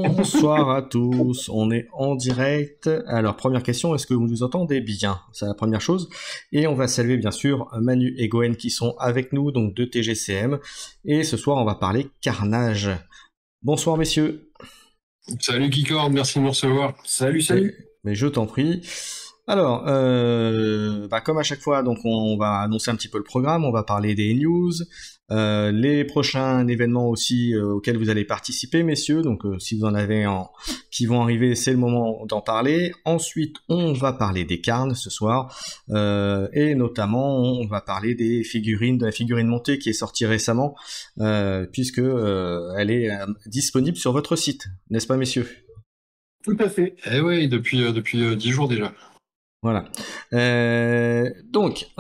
Bonsoir à tous, on est en direct. Alors, première question, est-ce que vous nous entendez bien? C'est la première chose. Et on va saluer bien sûr Manu et Goen qui sont avec nous, donc de TGCM. Et ce soir, on va parler carnage. Bonsoir messieurs. Salut Kikord, merci de nous recevoir. Salut, salut. Mais je t'en prie. Alors, comme à chaque fois, donc on va annoncer un petit peu le programme, on va parler des news, les prochains événements aussi auxquels vous allez participer, messieurs. Donc, si vous en avez qui vont arriver, c'est le moment d'en parler. Ensuite, on va parler des carnes ce soir, et notamment, on va parler des figurines, de la figurine montée qui est sortie récemment, puisque elle est disponible sur votre site, n'est-ce pas, messieurs? Tout à fait. Eh oui, depuis 10 jours déjà. Voilà. Donc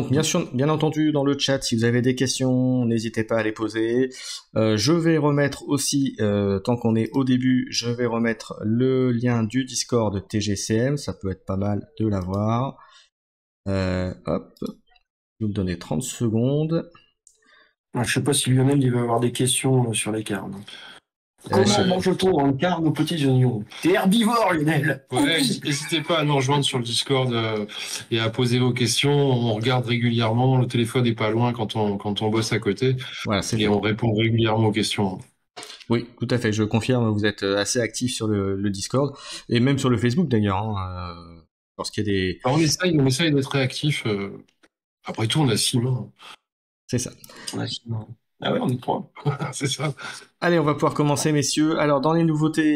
bien sûr, bien entendu, dans le chat, si vous avez des questions, n'hésitez pas à les poser. Je vais remettre aussi, tant qu'on est au début, je vais remettre le lien du Discord de TGCM. Ça peut être pas mal de l'avoir. Hop, vous me donnez 30 secondes. Je sais pas si Lionel il va avoir des questions sur les carnes. Comment mange-t-on dans le carne aux petits oignons? T'es herbivore, Lionel. Ouais, n'hésitez pas à nous rejoindre sur le Discord et à poser vos questions. On regarde régulièrement, le téléphone est pas loin quand on bosse à côté. Voilà, et on répond régulièrement aux questions. Oui, tout à fait, je confirme, vous êtes assez actifs sur le Discord, et même sur le Facebook d'ailleurs, lorsqu'il y a des... Alors, on essaye d'être réactifs. Après tout, on a 6 mains. C'est ça. On a 6 mains. Ah ouais, on est 3. C'est ça. Allez, on va pouvoir commencer, messieurs. Alors, dans les nouveautés,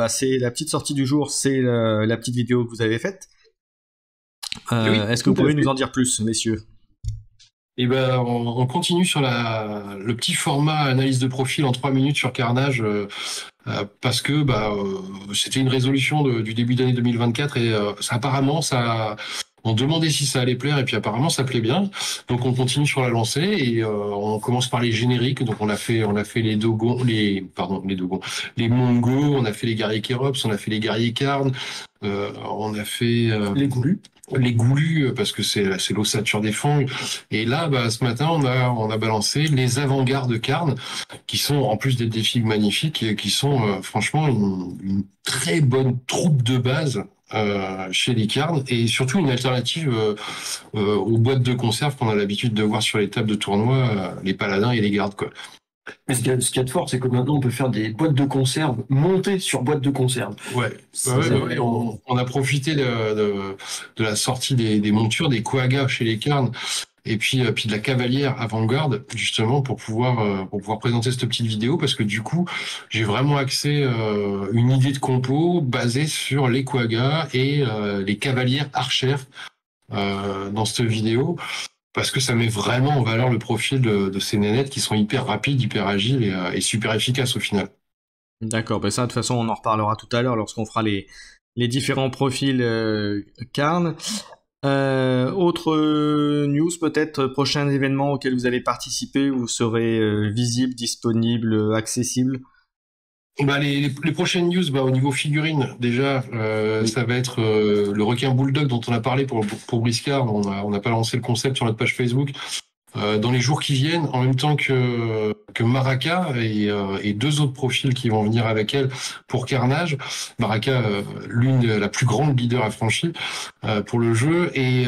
c'est la petite sortie du jour, c'est la petite vidéo que vous avez faite. Oui, est-ce que vous pouvez nous en dire plus, messieurs? Et on continue sur le petit format analyse de profil en 3 minutes sur Carnage, parce que c'était une résolution du début d'année 2024 et apparemment on demandait si ça allait plaire et puis apparemment ça plaît bien. Donc on continue sur la lancée et on commence par les génériques. Donc on a fait les Dogons, les Mongos, on a fait les guerriers Kérops, on a fait les guerriers Karn, on a fait Les goulus. Les goulus, parce que c'est l'ossature des fangs. Et là, ce matin, on a balancé les avant-gardes Karn, qui sont, en plus d'être des figues magnifiques, et qui sont franchement une très bonne troupe de base chez les Karn, et surtout une alternative aux boîtes de conserve qu'on a l'habitude de voir sur les tables de tournoi, les paladins et les gardes, quoi. Mais ce qu'il y a de fort, c'est que maintenant on peut faire des boîtes de conserve montées sur boîtes de conserve. Ouais. On a profité de la sortie des montures, des Quagga chez les Karn, et puis de la cavalière avant-garde, justement, pour pouvoir présenter cette petite vidéo, parce que du coup, j'ai vraiment axé une idée de compo basée sur les Quagga et les cavalières archères dans cette vidéo, parce que ça met vraiment en valeur le profil de ces nénettes qui sont hyper rapides, hyper agiles et super efficaces au final. D'accord, ça de toute façon on en reparlera tout à l'heure lorsqu'on fera les différents profils Karn. Autre news peut-être, prochain événement auquel vous allez participer, où vous serez visible, disponible, accessible? Les prochaines news, au niveau figurines, déjà, ça va être le requin bulldog dont on a parlé pour Briscard. On a pas lancé le concept sur notre page Facebook. Dans les jours qui viennent, en même temps que Maraka et 2 autres profils qui vont venir avec elle pour Carnage. Maraka, la plus grande leader affranchie pour le jeu, et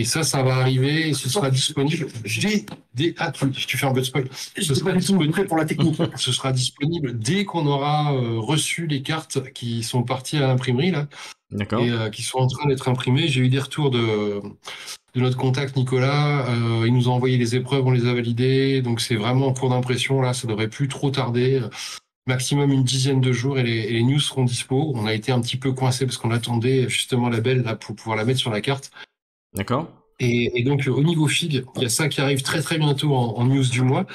ça va arriver et ce sera disponible. Tu fais un peu de spoil. Ce sera disponible pour la technique. Ce sera disponible dès qu'on aura reçu les cartes qui sont parties à l'imprimerie là. D'accord. Et qui sont en train d'être imprimées. J'ai eu des retours de notre contact Nicolas, il nous a envoyé les épreuves, on les a validées, donc c'est vraiment en cours d'impression, là, ça devrait plus trop tarder, maximum une dizaine de jours et les news seront dispo. On a été un petit peu coincé parce qu'on attendait justement la belle là pour pouvoir la mettre sur la carte. D'accord. Et donc au niveau FIG, il y a ça qui arrive très très bientôt en news du mois.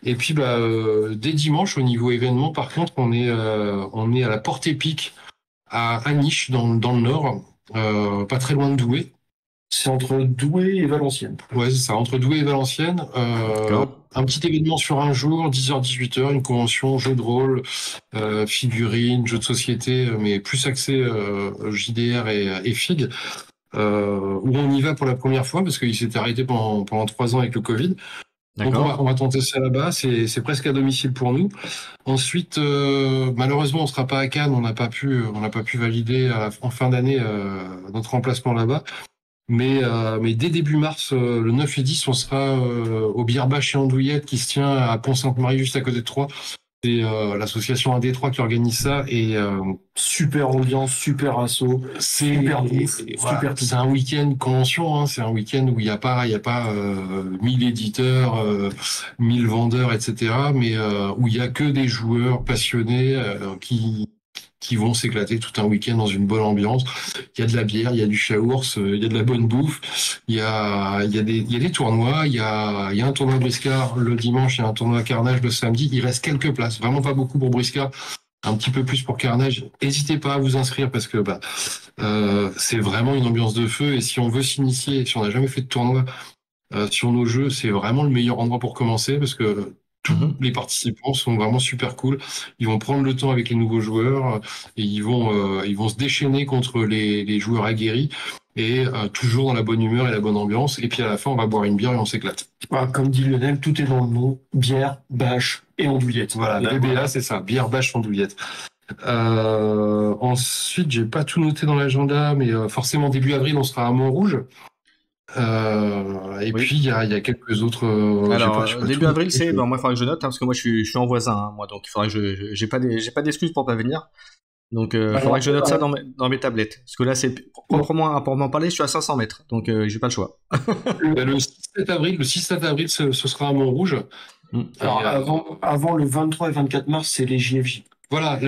Et puis dès dimanche au niveau événement, par contre, on est à la Porte Épique à Aniche dans le nord, pas très loin de Douai. C'est entre Douai et Valenciennes. Ouais, c'est ça, entre Douai et Valenciennes. Un petit événement sur un jour, 10h-18h, une convention, jeu de rôle, figurines, jeux de société, mais plus axé JDR et FIG, où on y va pour la première fois, parce qu'il s'était arrêté pendant 3 ans avec le Covid. Donc on va tenter ça là-bas, c'est presque à domicile pour nous. Ensuite, malheureusement, on sera pas à Cannes, on n'a pas pu valider en fin d'année notre emplacement là-bas. Mais dès début mars, le 9 et 10, on sera au Bière-Bâche chez Andouillette qui se tient à Pont-Sainte-Marie, juste à côté de Troyes. C'est l'association 1D3 qui organise ça et super ambiance, super assaut, super bouffe, voilà, c'est un week-end convention, hein, c'est un week-end où il y a pas 1000 éditeurs, 1000 vendeurs, etc. Mais où il y a que des joueurs passionnés qui vont s'éclater tout un week-end dans une bonne ambiance. Il y a de la bière, il y a du chaours, il y a de la bonne bouffe, il y a des tournois, il y a un tournoi Briscard le dimanche, il y a un tournoi Carnage le samedi. Il reste quelques places, vraiment pas beaucoup pour Briscard, un petit peu plus pour Carnage. N'hésitez pas à vous inscrire parce que c'est vraiment une ambiance de feu et si on veut s'initier, si on n'a jamais fait de tournoi sur nos jeux, c'est vraiment le meilleur endroit pour commencer parce que tous les participants sont vraiment super cool. Ils vont prendre le temps avec les nouveaux joueurs et ils vont se déchaîner contre les joueurs aguerris et toujours dans la bonne humeur et la bonne ambiance. Et puis à la fin, on va boire une bière et on s'éclate. Voilà, comme dit Lionel, tout est dans le nom. Bière, bâche et andouillette. Voilà, la BBA, c'est ça. Bière, bâche, andouillette. Ensuite, j'ai pas tout noté dans l'agenda, mais forcément début avril, on sera à Montrouge. Puis il y a quelques autres. Alors début avril, c'est moi il faudra que je note parce que moi je suis en voisin, hein, moi donc il faudra que j'ai pas d'excuses pour pas venir. Donc il faudra que je note ça dans mes tablettes parce que là c'est proprement parler, je suis à 500 mètres donc j'ai pas le choix. Le 6-7 avril, ce sera à Montrouge. Alors avant le 23 et 24 mars, c'est les JFJ. Voilà,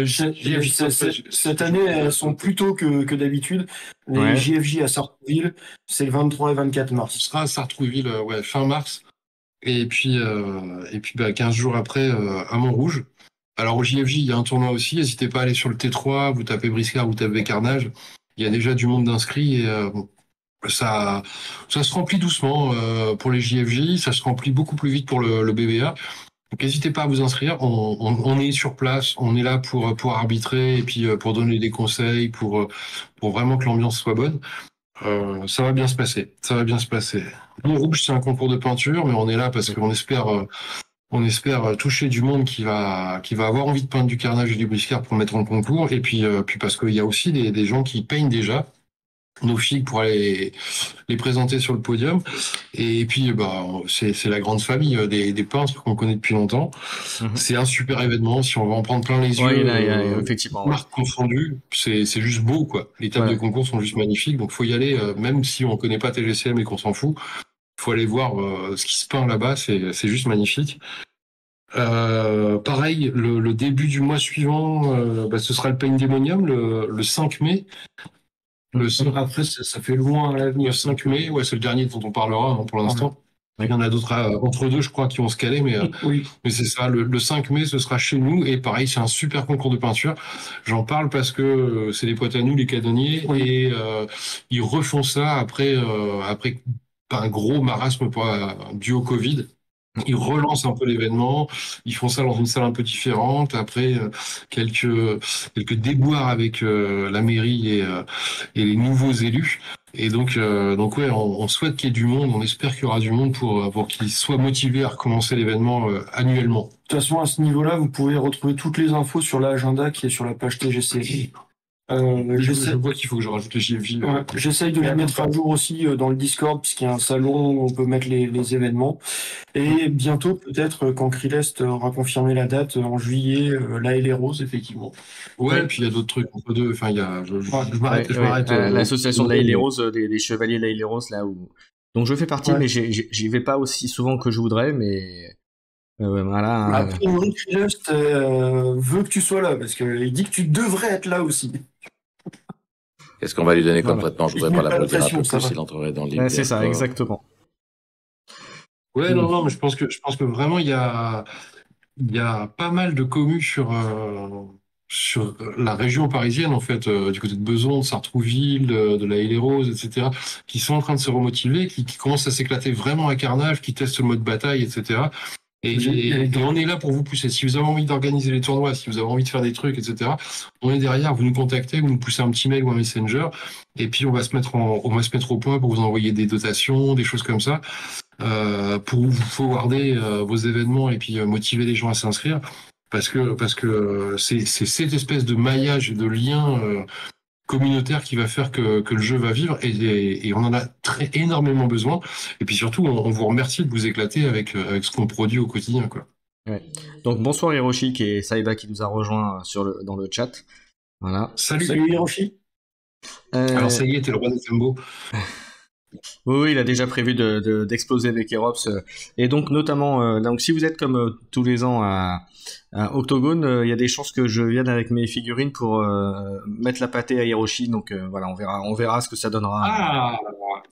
cette année, elles sont plus tôt que d'habitude. Les JFJ à Sartrouville, c'est le 23 et 24 mars. Ce sera à Sartrouville, fin mars. Et puis 15 jours après, à Montrouge. Alors au JFJ, il y a un tournoi aussi. N'hésitez pas à aller sur le T3, vous tapez Briscard, vous tapez Carnage. Il y a déjà du monde d'inscrits et ça se remplit doucement pour les JFJ. Ça se remplit beaucoup plus vite pour le BBA. Donc n'hésitez pas à vous inscrire, on est sur place, on est là pour arbitrer et puis pour donner des conseils, pour vraiment que l'ambiance soit bonne. Ça va bien se passer, Montrouge, c'est un concours de peinture, mais on est là parce qu'on espère toucher du monde qui va avoir envie de peindre du Carnage et du Briscard pour mettre en concours, et puis parce qu'il y a aussi des gens qui peignent déjà nos filles pour aller les présenter sur le podium. Et puis, c'est la grande famille des peintres qu'on connaît depuis longtemps. C'est un super événement. Si on va en prendre plein les yeux, effectivement, marques confondues, c'est juste beau, quoi. Les tables de concours sont juste magnifiques. Donc, faut y aller, même si on connaît pas TGCM et qu'on s'en fout. Faut aller voir ce qui se peint là-bas. C'est juste magnifique. Pareil, le début du mois suivant, ce sera le Pandemonium, le 5 mai. Après, ça fait loin à l'avenir. Le 5 mai, c'est le dernier dont on parlera pour l'instant. Il y en a d'autres entre deux, je crois, qui vont se caler, mais c'est ça. Le 5 mai, ce sera chez nous. Et pareil, c'est un super concours de peinture. J'en parle parce que c'est des potes à nous, les canonniers, et ils refont ça après un gros marasme dû au Covid. Ils relancent un peu l'événement, ils font ça dans une salle un peu différente, après quelques déboires avec la mairie et les nouveaux élus. Et donc on souhaite qu'il y ait du monde, on espère qu'il y aura du monde pour qu'ils soient motivés à recommencer l'événement annuellement. De toute façon, à ce niveau-là, vous pouvez retrouver toutes les infos sur l'agenda qui est sur la page TGC. Je vois qu'il faut que je rajoute les JFJ. J'essaye de les mettre à jour aussi dans le Discord, puisqu'il y a un salon où on peut mettre les événements. Et bientôt, peut-être, quand Krillest aura confirmé la date, en juillet, là et les roses, effectivement. Et puis il y a d'autres trucs entre deux. Enfin, il y a. Je m'arrête. L'association de l'Aïle et Roses, des chevaliers de l'Aïle et Roses, là où. Donc je fais partie, mais j'y vais pas aussi souvent que je voudrais, mais. Voilà. A priori, Krillest veut que tu sois là, parce qu'il dit que tu devrais être là aussi. Qu'est-ce qu'on va lui donner comme traitement? Je voudrais pas l'applaudir un peu plus, il entrerait dans l'île. C'est ça, exactement. Non, mais je pense que vraiment il y a pas mal de communes sur la région parisienne, en fait, du côté de Besançon, de Sartrouville, de la Île-et-Roses, etc., qui sont en train de se remotiver, qui commencent à s'éclater vraiment à Carnage, qui testent le mode bataille, etc. Et on est là pour vous pousser. Si vous avez envie d'organiser les tournois, si vous avez envie de faire des trucs, etc., on est derrière. Vous nous contactez, vous nous poussez un petit mail ou un messenger, et puis on va se mettre au point pour vous envoyer des dotations, des choses comme ça. pour vous forwarder vos événements et puis motiver les gens à s'inscrire. Parce que c'est cette espèce de maillage et de lien communautaire qui va faire que le jeu va vivre et on en a énormément besoin. Et puis surtout, on vous remercie de vous éclater avec ce qu'on produit au quotidien, quoi. Ouais. Donc bonsoir Hiroshi et Saïba qui nous a rejoint dans le chat. Voilà. Salut Hiroshi. Alors ça y est, t'es le roi des Tembo. Oui, il a déjà prévu d'exploser avec Aerops. Et donc notamment, donc si vous êtes comme tous les ans à Octogone, il y a des chances que je vienne avec mes figurines pour mettre la pâtée à Hiroshi. Donc voilà, on verra ce que ça donnera.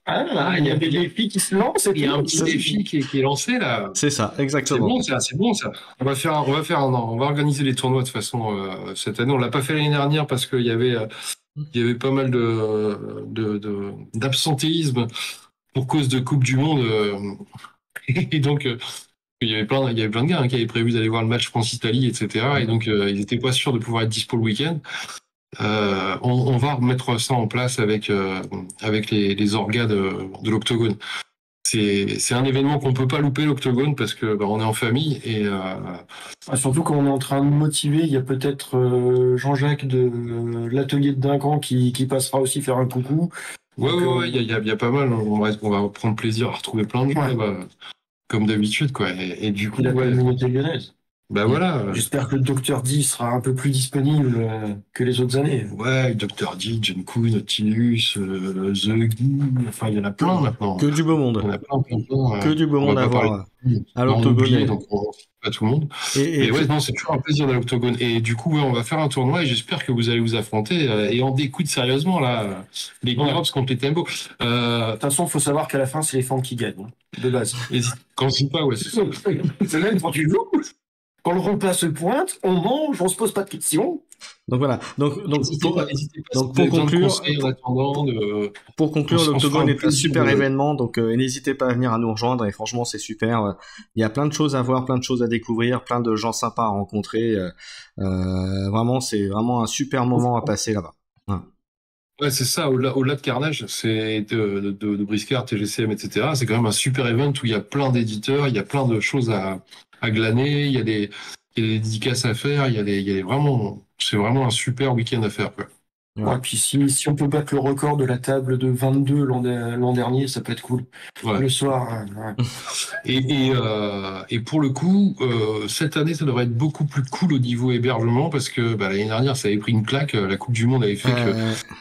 Il y a des défis qui se lancent. Il y a un petit défi qui est lancé là. C'est ça, exactement. C'est bon ça. On va organiser les tournois de toute façon cette année. On l'a pas fait l'année dernière parce qu'il y avait pas mal d'absentéisme pour cause de Coupe du Monde. Et donc, il y avait plein de gars qui avaient prévu d'aller voir le match France-Italie, etc. Et donc, ils n'étaient pas sûrs de pouvoir être dispo le week-end. On va remettre ça en place avec les orgas de l'Octogone. C'est un événement qu'on peut pas louper, l'Octogone, parce que on est en famille et surtout quand on est en train de motiver, il y a peut-être Jean-Jacques de l'atelier de Duncan qui passera aussi faire un coucou. Ouais, il y a pas mal. On va prendre plaisir à retrouver plein de gens, comme d'habitude, quoi. Et du coup, la communauté lyonnaise. Voilà. J'espère que le Dr. D sera un peu plus disponible que les autres années. Ouais, Dr. D, Junku, Nautilus, The Gui, enfin, il y en a plein maintenant. Que du beau monde. Il y en a plein. Que du beau monde à voir à l'Octogone. Donc, pas tout le monde. Et ouais, non, c'est toujours un plaisir dans l'Octogone. Et du coup, on va faire un tournoi et j'espère que vous allez vous affronter et en découdre sérieusement, là, les Gyrops contre les Tembo. De toute façon, il faut savoir qu'à la fin, c'est les fans qui gagnent, de base. Quand on pas, ouais, c'est ça. C'est même quand tu joues. Quand le repas se pointe, on mange, on se pose pas de questions. Donc voilà. Donc pour conclure, l'Octogone est un super événement. Donc n'hésitez pas à venir à nous rejoindre. Et franchement, c'est super. Il y a plein de choses à voir, plein de choses à découvrir, plein de gens sympas à rencontrer. Vraiment, c'est vraiment un super moment à passer là-bas. Ouais, c'est ça. Au-delà de Carnage, c'est de Briscard, TGCM, etc. C'est quand même un super event où il y a plein d'éditeurs, il y a plein de choses à glaner, il y a des dédicaces à faire, c'est vraiment un super week-end à faire, quoi. Ouais, puis si on peut battre le record de la table de 22 l'an dernier, ça peut être cool. Ouais. Le soir. Ouais. Et pour le coup, cette année, ça devrait être beaucoup plus cool au niveau hébergement parce que l'année dernière, ça avait pris une claque. La Coupe du Monde avait fait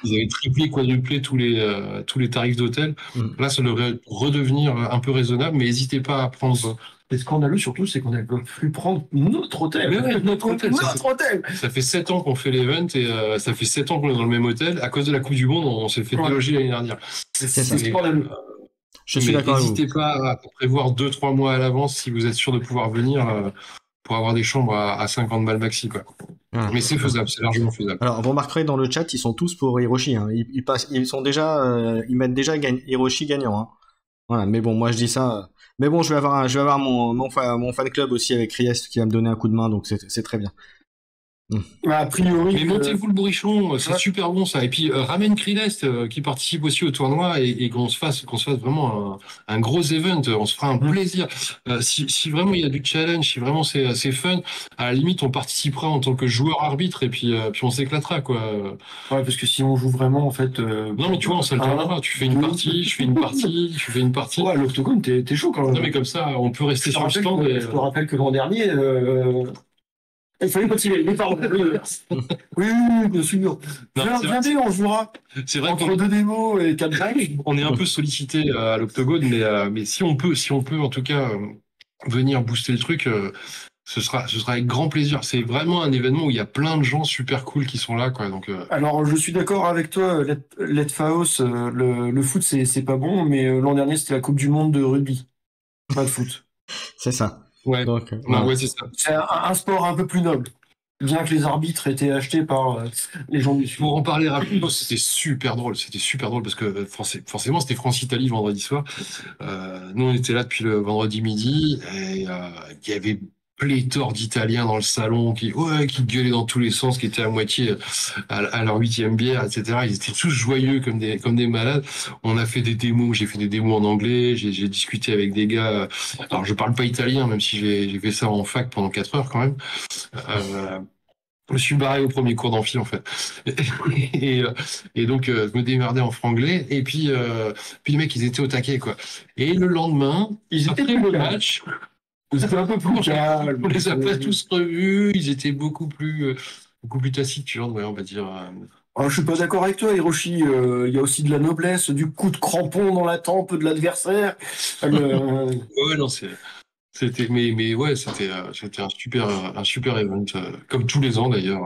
qu'ils avaient triplé, quadruplé tous les tarifs d'hôtel. Là, ça devrait redevenir un peu raisonnable, mais n'hésitez pas à prendre. Le scandaleux surtout, c'est qu'on n'a pas pu prendre notre hôtel. Notre hôtel. Ça fait 7 ans qu'on fait l'event et ça fait 7 ans qu'on est dans le même hôtel. À cause de la Coupe du Monde, on s'est fait déloger l'année dernière. C'est scandaleux. Je suis d'accord avec vous. N'hésitez pas à prévoir 2-3 mois à l'avance si vous êtes sûr de pouvoir venir pour avoir des chambres à 50 balles maxi, quoi. Mais c'est faisable, c'est largement faisable. Alors, vous remarquerez dans le chat, ils sont tous pour Hiroshi. Hein. Ils mettent déjà Hiroshi gagnant. Hein. Voilà. Mais bon, moi je dis ça. Mais bon, je vais avoir mon fan club aussi avec Riest qui va me donner un coup de main, donc c'est très bien. A priori. Mais montez-vous le bourrichon, c'est super bon ça. Et puis ramène Krilest qui participe aussi au tournoi et qu'on se fasse vraiment un gros event. On se fera un plaisir. Si vraiment il y a du challenge, si vraiment c'est fun, à la limite on participera en tant que joueur arbitre et puis on s'éclatera, quoi. Ouais, parce que si on joue vraiment en fait. Non mais tu vois, on s'alternera. Tu fais une partie, je fais une partie, tu fais une partie. Ouais, l'Octogone, t'es chaud quand même. Non mais comme ça, on peut rester sur le stand. Je te rappelle que l'an dernier. Il fallait continuer, mais pardon. Oui, bien sûr. Viens, on jouera. C'est vrai entre 2 démos et 4 blagues. On est un peu sollicité à l'Octogone, mais si on peut en tout cas venir booster le truc, ce sera avec grand plaisir. C'est vraiment un événement où il y a plein de gens super cool qui sont là, quoi. Donc. Alors, je suis d'accord avec toi, Letfaos, le foot c'est pas bon, mais l'an dernier c'était la Coupe du Monde de rugby, pas de foot. C'est ça. Ouais. Donc, ouais, c'est ça. C'est un sport un peu plus noble. Bien que les arbitres étaient achetés par les gens du Sud. Pour en parler rapidement, c'était super drôle. Parce que forcément, c'était France-Italie vendredi soir. Nous, on était là depuis le vendredi midi et il y avait pléthore d'Italiens dans le salon qui gueulaient dans tous les sens, qui étaient à moitié à leur 8e bière, etc. Ils étaient tous joyeux comme des malades. On a fait des démos, j'ai fait des démos en anglais, j'ai discuté avec des gars. Alors je parle pas italien, même si j'ai fait ça en fac pendant 4 heures quand même. Je me suis barré au premier cours d'amphi en fait. Et donc je me démerdais en franglais. Et puis les mecs ils étaient au taquet quoi. Et le lendemain, Ils étaient après plus le calmes. match, C'était un peu plus calme. on les a pas tous revus. Ils étaient beaucoup plus taciturnes, ouais, on va dire. Alors, je suis pas d'accord avec toi, Hiroshi. Il y a aussi de la noblesse, du coup de crampon dans la tempe de l'adversaire. Ouais, non, mais ouais, c'était un super event, comme tous les ans d'ailleurs,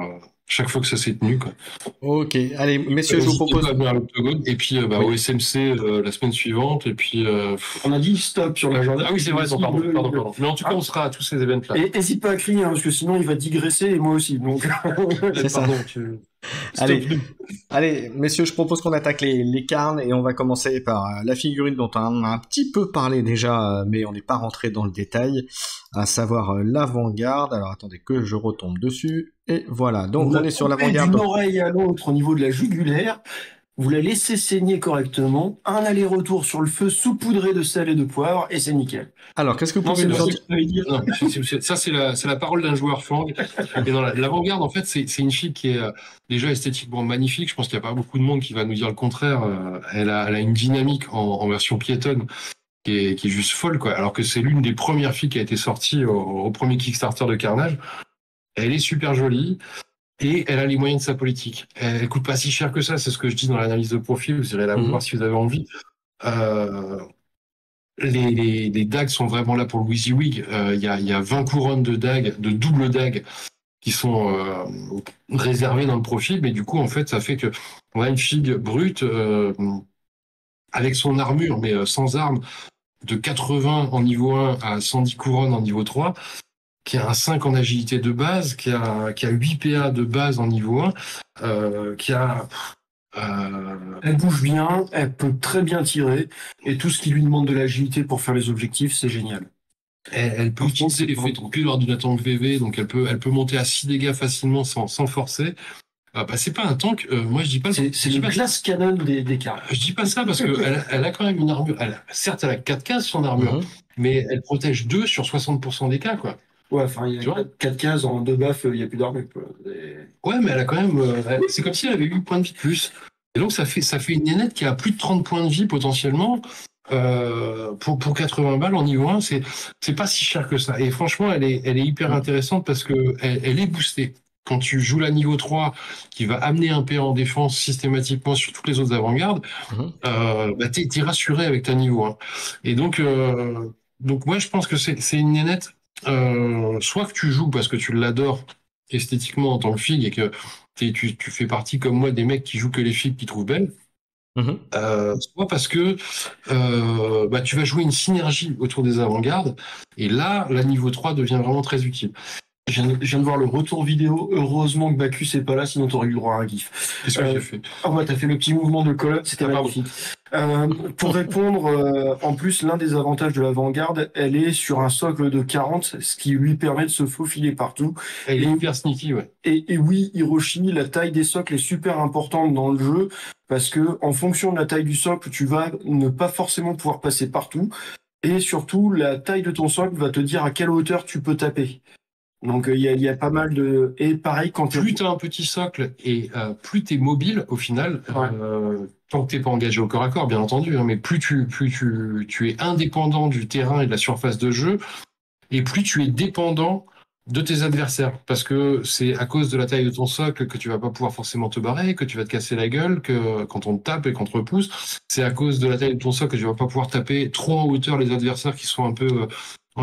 chaque fois que ça s'est tenu, quoi. Ok, allez, messieurs, je vous N'hésitez propose. pas à venir à l'Octogone, et puis Oui. au SMC la semaine suivante, et puis. On a dit stop sur l'agenda. Ah oui, c'est vrai, pardon. Mais en tout cas, on sera à tous ces events-là. Et n'hésite pas à crier, hein, parce que sinon il va digresser et moi aussi. Donc, C'est ça. Pardon, Allez, messieurs, je propose qu'on attaque les carnes et on va commencer par la figurine dont on a un petit peu parlé déjà, mais on n'est pas rentré dans le détail, à savoir l'avant-garde. Alors attendez que je retombe dessus. Et voilà, donc on est sur l'avant-garde. D'une oreille à l'autre au niveau de la jugulaire, vous la laissez saigner correctement, un aller-retour sur le feu saupoudré de sel et de poivre, et c'est nickel. Alors, qu'est-ce que vous Non, pensez mais de non, sortir non, ça c'est la parole d'un joueur fang. Et dans l'avant-garde, en fait, c'est une fille qui est déjà esthétiquement magnifique. Je pense qu'il n'y a pas beaucoup de monde qui va nous dire le contraire. Elle a une dynamique en version piétonne qui est juste folle, quoi. Alors que c'est l'une des premières filles qui a été sortie au premier Kickstarter de Carnage. Elle est super jolie. Et elle a les moyens de sa politique. Elle coûte pas si cher que ça, c'est ce que je dis dans l'analyse de profil. Vous irez la voir si vous avez envie. Les dagues sont vraiment là pour le WYSIWYG. Il y a 20 couronnes de dagues, de double dagues, qui sont réservées dans le profil. Mais du coup, en fait, ça fait que on a une figue brute avec son armure, mais sans arme, de 80 en niveau 1 à 110 couronnes en niveau 3. Qui a un 5 en agilité de base, qui a 8 PA de base en niveau 1, qui a... Elle bouge bien, elle peut très bien tirer, et tout ce qui lui demande de l'agilité pour faire les objectifs, c'est génial. Elle peut utiliser l'effet de cul lors d'une tank VV, donc elle peut monter à 6 dégâts facilement sans forcer. C'est pas un tank, moi je dis pas... C'est une glace canon des cartes. Je dis pas ça parce qu'elle elle a quand même une armure. Certes, elle a 4 cases son armure, mais elle protège 2 sur 60% des cas, quoi. Ouais, enfin, il y a 4 cases en 2 baffes, il n'y a plus d'armure. Ouais, mais elle a quand même. C'est comme si elle avait 8 points de vie de plus. Et donc, ça fait une nénette qui a plus de 30 points de vie potentiellement. Pour 80 balles en niveau 1, c'est pas si cher que ça. Et franchement, elle est hyper intéressante parce que elle est boostée. Quand tu joues la niveau 3, qui va amener un PA en défense systématiquement sur toutes les autres avant-gardes, t'es rassuré avec ta niveau 1. Et donc moi, je pense que c'est une nénette. Soit que tu joues parce que tu l'adores esthétiquement en tant que fille et que tu fais partie comme moi des mecs qui jouent que les filles qu'ils trouvent belles, soit parce que tu vas jouer une synergie autour des avant-gardes et là la niveau 3 devient vraiment très utile. Je viens de voir le retour vidéo. Heureusement que Bacchus est pas là, sinon t'aurais eu le droit à un gif. Qu'est-ce que j'ai fait? T'as fait le petit mouvement de colonne, c'était magnifique. Pour répondre, en plus, l'un des avantages de l'avant-garde, elle est sur un socle de 40, ce qui lui permet de se faufiler partout. Elle est hyper sneaky, ouais. Et oui, Hiroshi, la taille des socles est super importante dans le jeu, parce que en fonction de la taille du socle, tu vas ne pas forcément pouvoir passer partout. Et surtout, la taille de ton socle va te dire à quelle hauteur tu peux taper. Donc il y a pas mal de... Et pareil, quand plus tu as un petit socle et plus tu es mobile au final, tant que tu n'es pas engagé au corps à corps, bien entendu, mais plus tu es indépendant du terrain et de la surface de jeu, et plus tu es dépendant de tes adversaires. Parce que c'est à cause de la taille de ton socle que tu vas pas pouvoir forcément te barrer, que tu vas te casser la gueule, que quand on te tape et qu'on te repousse, c'est à cause de la taille de ton socle que tu vas pas pouvoir taper trop en hauteur les adversaires qui sont un peu...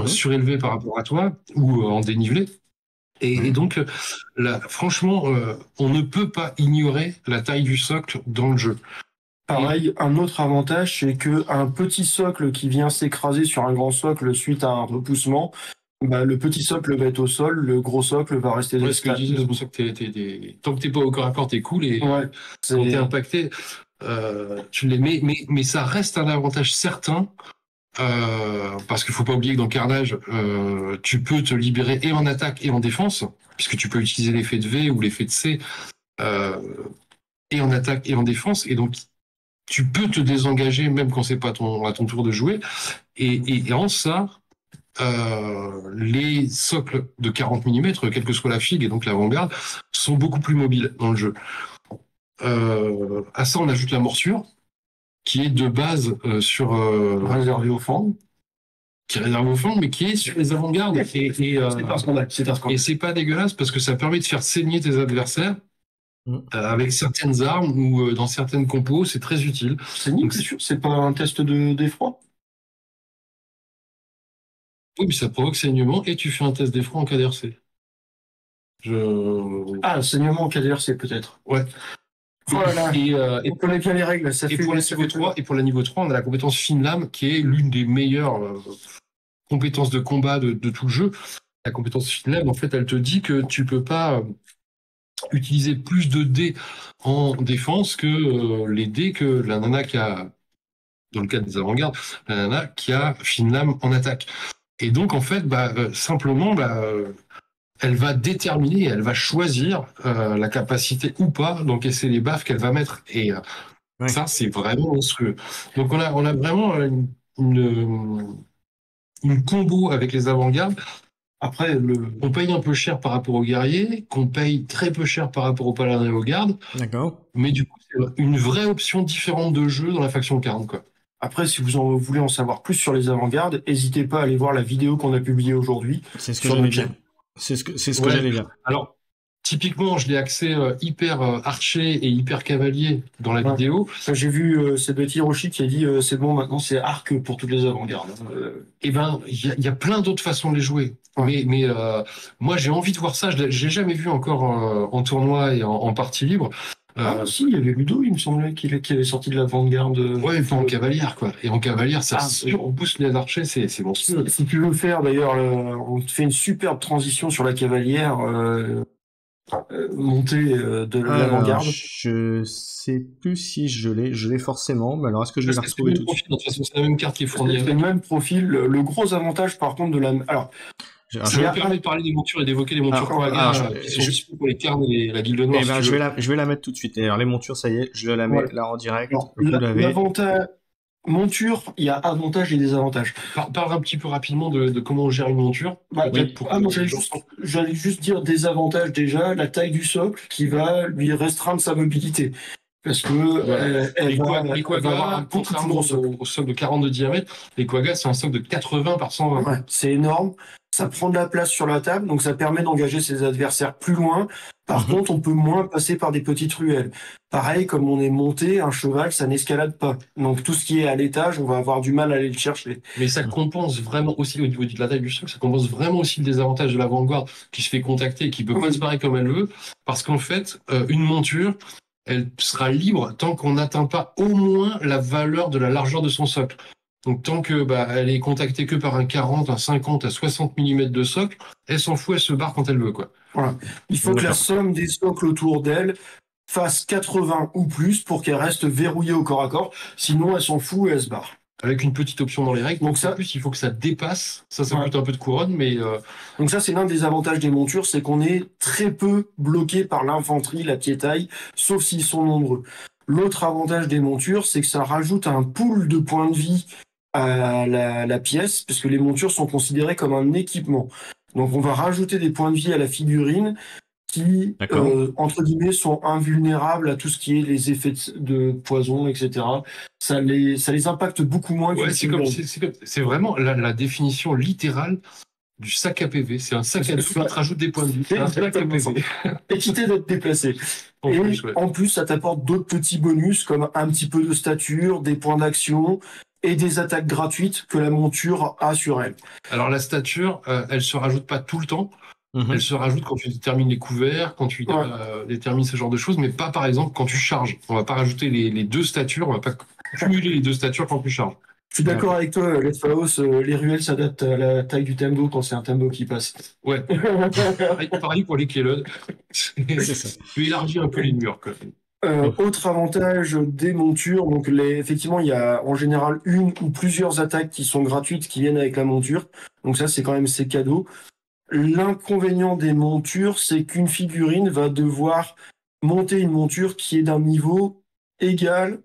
surélevé par rapport à toi ou en dénivelé. Et donc, là, franchement, on ne peut pas ignorer la taille du socle dans le jeu. Pareil, un autre avantage, c'est que un petit socle qui vient s'écraser sur un grand socle suite à un repoussement, le petit socle va être au sol, le gros socle va rester de ce que je disais, c'est pour ça que tant que t'es pas au corps à corps, t'es cool, et quand t'es impacté, tu les mets, mais ça reste un avantage certain parce qu'il faut pas oublier que dans Carnage, tu peux te libérer et en attaque et en défense, puisque tu peux utiliser l'effet de V ou l'effet de C, et en attaque et en défense, et donc tu peux te désengager même quand c'est pas à ton tour de jouer, et en ça, les socles de 40 mm, quelle que soit la figue et donc l'avant-garde, sont beaucoup plus mobiles dans le jeu. À ça, on ajoute la morsure, qui est de base réservé aux fans. Qui est réservé aux fans, mais qui est sur les avant-gardes. C'est un scandale. Et c'est pas dégueulasse parce que ça permet de faire saigner tes adversaires avec certaines armes ou dans certaines compos, c'est très utile. Donc c'est sûr, c'est pas un test d'effroi? Oui, mais ça provoque saignement et tu fais un test d'effroi en KDRC. Ah, saignement en KDRC peut-être. Ouais. Voilà. On connaît bien les règles. Pour la niveau 3, on a la compétence fine lame qui est l'une des meilleures compétences de combat de tout le jeu. La compétence fine lame, en fait, elle te dit que tu peux pas utiliser plus de dés en défense que les dés que la nana qui a, dans le cadre des avant-gardes, la nana qui a fine lame en attaque. Et donc, en fait, simplement, elle va déterminer, elle va choisir la capacité ou pas d'encaisser les baffes qu'elle va mettre. Et ça, c'est vraiment monstrueux. Donc, on a vraiment une combo avec les avant-gardes. Après, on paye un peu cher par rapport aux guerriers, qu'on paye très peu cher par rapport aux paladins et aux gardes. D'accord. Mais du coup, c'est une vraie option différente de jeu dans la faction 40, quoi. Après, si vous voulez en savoir plus sur les avant-gardes, n'hésitez pas à aller voir la vidéo qu'on a publiée aujourd'hui. C'est ce que j'allais dire. C'est ce que j'allais dire. Alors, typiquement, je l'ai axé hyper archer et hyper cavalier dans la vidéo. J'ai vu c'est de Hiroshi qui a dit c'est bon, maintenant c'est arc pour toutes les avant-gardes. Eh ben, il y a plein d'autres façons de les jouer. Ouais. Mais moi, j'ai envie de voir ça. Je l'ai jamais vu encore en tournoi et en partie libre. Si, il y avait Ludo, il me semblait, qui avait sorti de l'avant-garde. Ouais, en cavalière, quoi. Et en cavalière, on pousse les archers, c'est monstrueux. Si tu veux faire, d'ailleurs, on fait une superbe transition sur la cavalière montée de l'avant-garde. Je sais plus si je l'ai forcément, mais alors est-ce que je vais la retrouver tout de suite? De toute façon, c'est la même carte qui est fournie. C'est le même profil. Le gros avantage, par contre, de la. Alors. Ça me permet de parler des montures et d'évoquer les montures qui sont dispo pour les carnes et la guilde noire. Eh ben, je vais la mettre tout de suite. Alors, les montures, ça y est, je la mets là en direct. L'avantage monture, il y a avantages et désavantages. Parle un petit peu rapidement de comment on gère une monture. J'allais juste dire désavantages déjà, la taille du socle qui va lui restreindre sa mobilité. Parce que les quaggas, contrairement au socle de 40 de diamètre, les quaggas, c'est un socle de 80 par 120. Ouais, c'est énorme. Ça prend de la place sur la table, donc ça permet d'engager ses adversaires plus loin. Par contre, on peut moins passer par des petites ruelles. Pareil, comme on est monté, un cheval, ça n'escalade pas. Donc tout ce qui est à l'étage, on va avoir du mal à aller le chercher. Mais ça compense vraiment aussi, au niveau de la taille du socle, ça compense vraiment aussi le désavantage de l'avant-garde qui se fait contacter et qui peut pas se barrer comme elle veut. Parce qu'en fait, une monture, elle sera libre tant qu'on n'atteint pas au moins la valeur de la largeur de son socle. Donc tant que elle est contactée que par un 40, un 50, un 60 mm de socle, elle s'en fout, elle se barre quand elle veut, quoi. Voilà. Il faut que la somme des socles autour d'elle fasse 80 ou plus pour qu'elle reste verrouillée au corps à corps. Sinon, elle s'en fout et elle se barre. Avec une petite option dans les règles. Donc ça, en plus, il faut que ça dépasse. Ça coûte un peu de couronne, mais... Donc ça, c'est l'un des avantages des montures, c'est qu'on est très peu bloqué par l'infanterie, la piétaille, sauf s'ils sont nombreux. L'autre avantage des montures, c'est que ça rajoute un pool de points de vie à la pièce, parce que les montures sont considérées comme un équipement. Donc on va rajouter des points de vie à la figurine qui, entre guillemets, sont invulnérables à tout ce qui est les effets de poison, etc. Ça les impacte beaucoup moins. Ouais, c'est vraiment la définition littérale du sac à PV. C'est un sac à PV qui te rajoute des points de vie. C'est un sac à PV. Éviter d'être déplacé. En plus, ça t'apporte d'autres petits bonus comme un petit peu de stature, des points d'action et des attaques gratuites que la monture a sur elle. Alors la stature, elle se rajoute pas tout le temps. Elle se rajoute quand tu détermines les couverts, quand tu détermines ce genre de choses, mais pas par exemple quand tu charges. On va pas rajouter les deux statures, on va pas cumuler les deux statures quand tu charges. Je suis d'accord avec toi, Let's Faos, les ruelles s'adaptent à la taille du tembo quand c'est un tembo qui passe. Ouais. Pareil pour les Kellogg. Tu élargis un peu les murs, quoi. Autre avantage des montures, donc effectivement, il y a en général une ou plusieurs attaques qui sont gratuites qui viennent avec la monture. Donc ça, c'est cadeau. L'inconvénient des montures, c'est qu'une figurine va devoir monter une monture qui est d'un niveau égal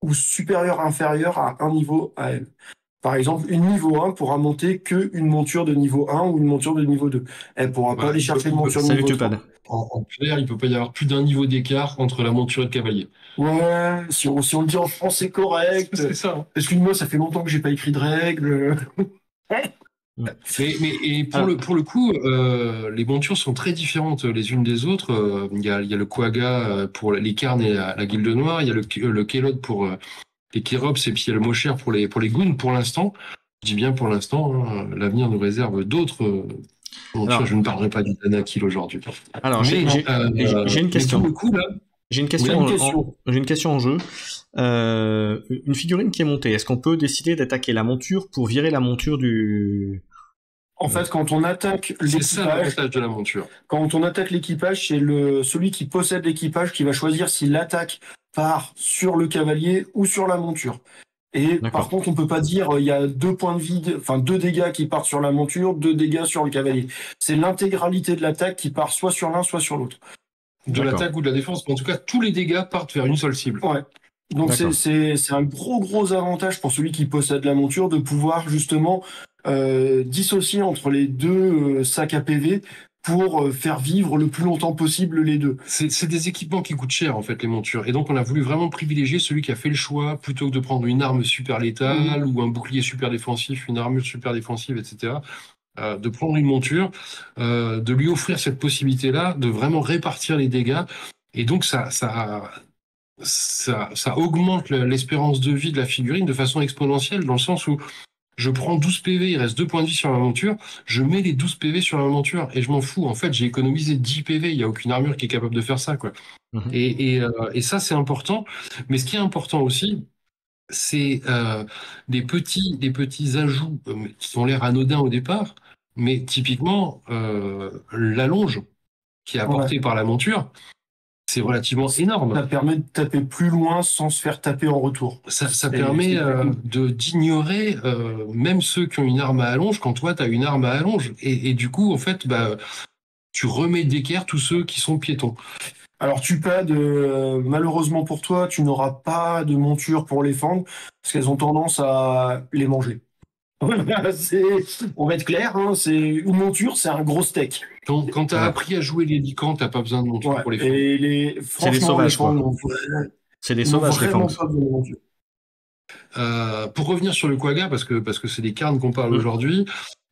ou supérieur inférieur à un niveau à elle. Par exemple, une niveau 1 pourra monter qu'une monture de niveau 1 ou une monture de niveau 2. Elle pourra pas aller chercher une monture de niveau 3. En clair, il peut pas y avoir plus d'un niveau d'écart entre la monture et le cavalier. Ouais, si on le dit en français correct. C'est ça. Hein. Excuse-moi, ça fait longtemps que j'ai pas écrit de règles. Et pour le coup, les montures sont très différentes les unes des autres. Il y a le Quagga pour les Carnes et la Guilde Noire. Il y a le Kélod pour les Kérops, et puis il y a le Mosher pour les Goons. Pour l'instant, je dis bien pour l'instant, hein, l'avenir nous réserve d'autres montures. Alors, je ne parlerai pas du Danakil aujourd'hui. Alors, j'ai une question. J'ai une question en jeu. Une figurine qui est montée, est-ce qu'on peut décider d'attaquer la monture pour virer la monture du... En fait, quand on attaque l'équipage... C'est ça l'avantage de la monture. Quand on attaque l'équipage, c'est celui qui possède l'équipage qui va choisir si l'attaque part sur le cavalier ou sur la monture. Et par contre, on peut pas dire il y a 2 points de vie, enfin 2 dégâts qui partent sur la monture, 2 dégâts sur le cavalier. C'est l'intégralité de l'attaque qui part soit sur l'un, soit sur l'autre. De l'attaque ou de la défense, mais en tout cas, tous les dégâts partent vers une seule cible. Ouais. Donc c'est un gros avantage pour celui qui possède la monture de pouvoir justement dissocier entre les 2 sacs à PV pour faire vivre le plus longtemps possible les 2. C'est des équipements qui coûtent cher en fait, les montures, et donc on a voulu vraiment privilégier celui qui a fait le choix plutôt que de prendre une arme super létale ou un bouclier super défensif, une armure super défensive, etc. De prendre une monture, de lui offrir cette possibilité-là de vraiment répartir les dégâts, et donc ça augmente l'espérance de vie de la figurine de façon exponentielle, dans le sens où je prends 12 PV, il reste 2 points de vie sur ma monture, je mets les 12 PV sur la monture, et je m'en fous. En fait, j'ai économisé 10 PV, il n'y a aucune armure qui est capable de faire ça, quoi. Et ça, c'est important. Mais ce qui est important aussi, c'est des petits ajouts qui ont l'air anodins au départ, mais typiquement, l'allonge qui est apportée par la monture, c'est relativement énorme. Ça permet de taper plus loin sans se faire taper en retour. Ça permet d'ignorer même ceux qui ont une arme à allonge quand toi tu as une arme à allonge. Et du coup, en fait, tu remets d'équerre tous ceux qui sont piétons. Alors malheureusement pour toi, tu n'auras pas de monture pour les fendre parce qu'elles ont tendance à les manger. On va être clair, hein, une monture, c'est un gros steak. Quand tu as appris à jouer les licans, tu n'as pas besoin de monture pour les fendre. C'est des sauvages, quoi. C'est des sauvages, les fendre. Pour revenir sur le Quagga, parce que c'est des carnes qu'on parle aujourd'hui,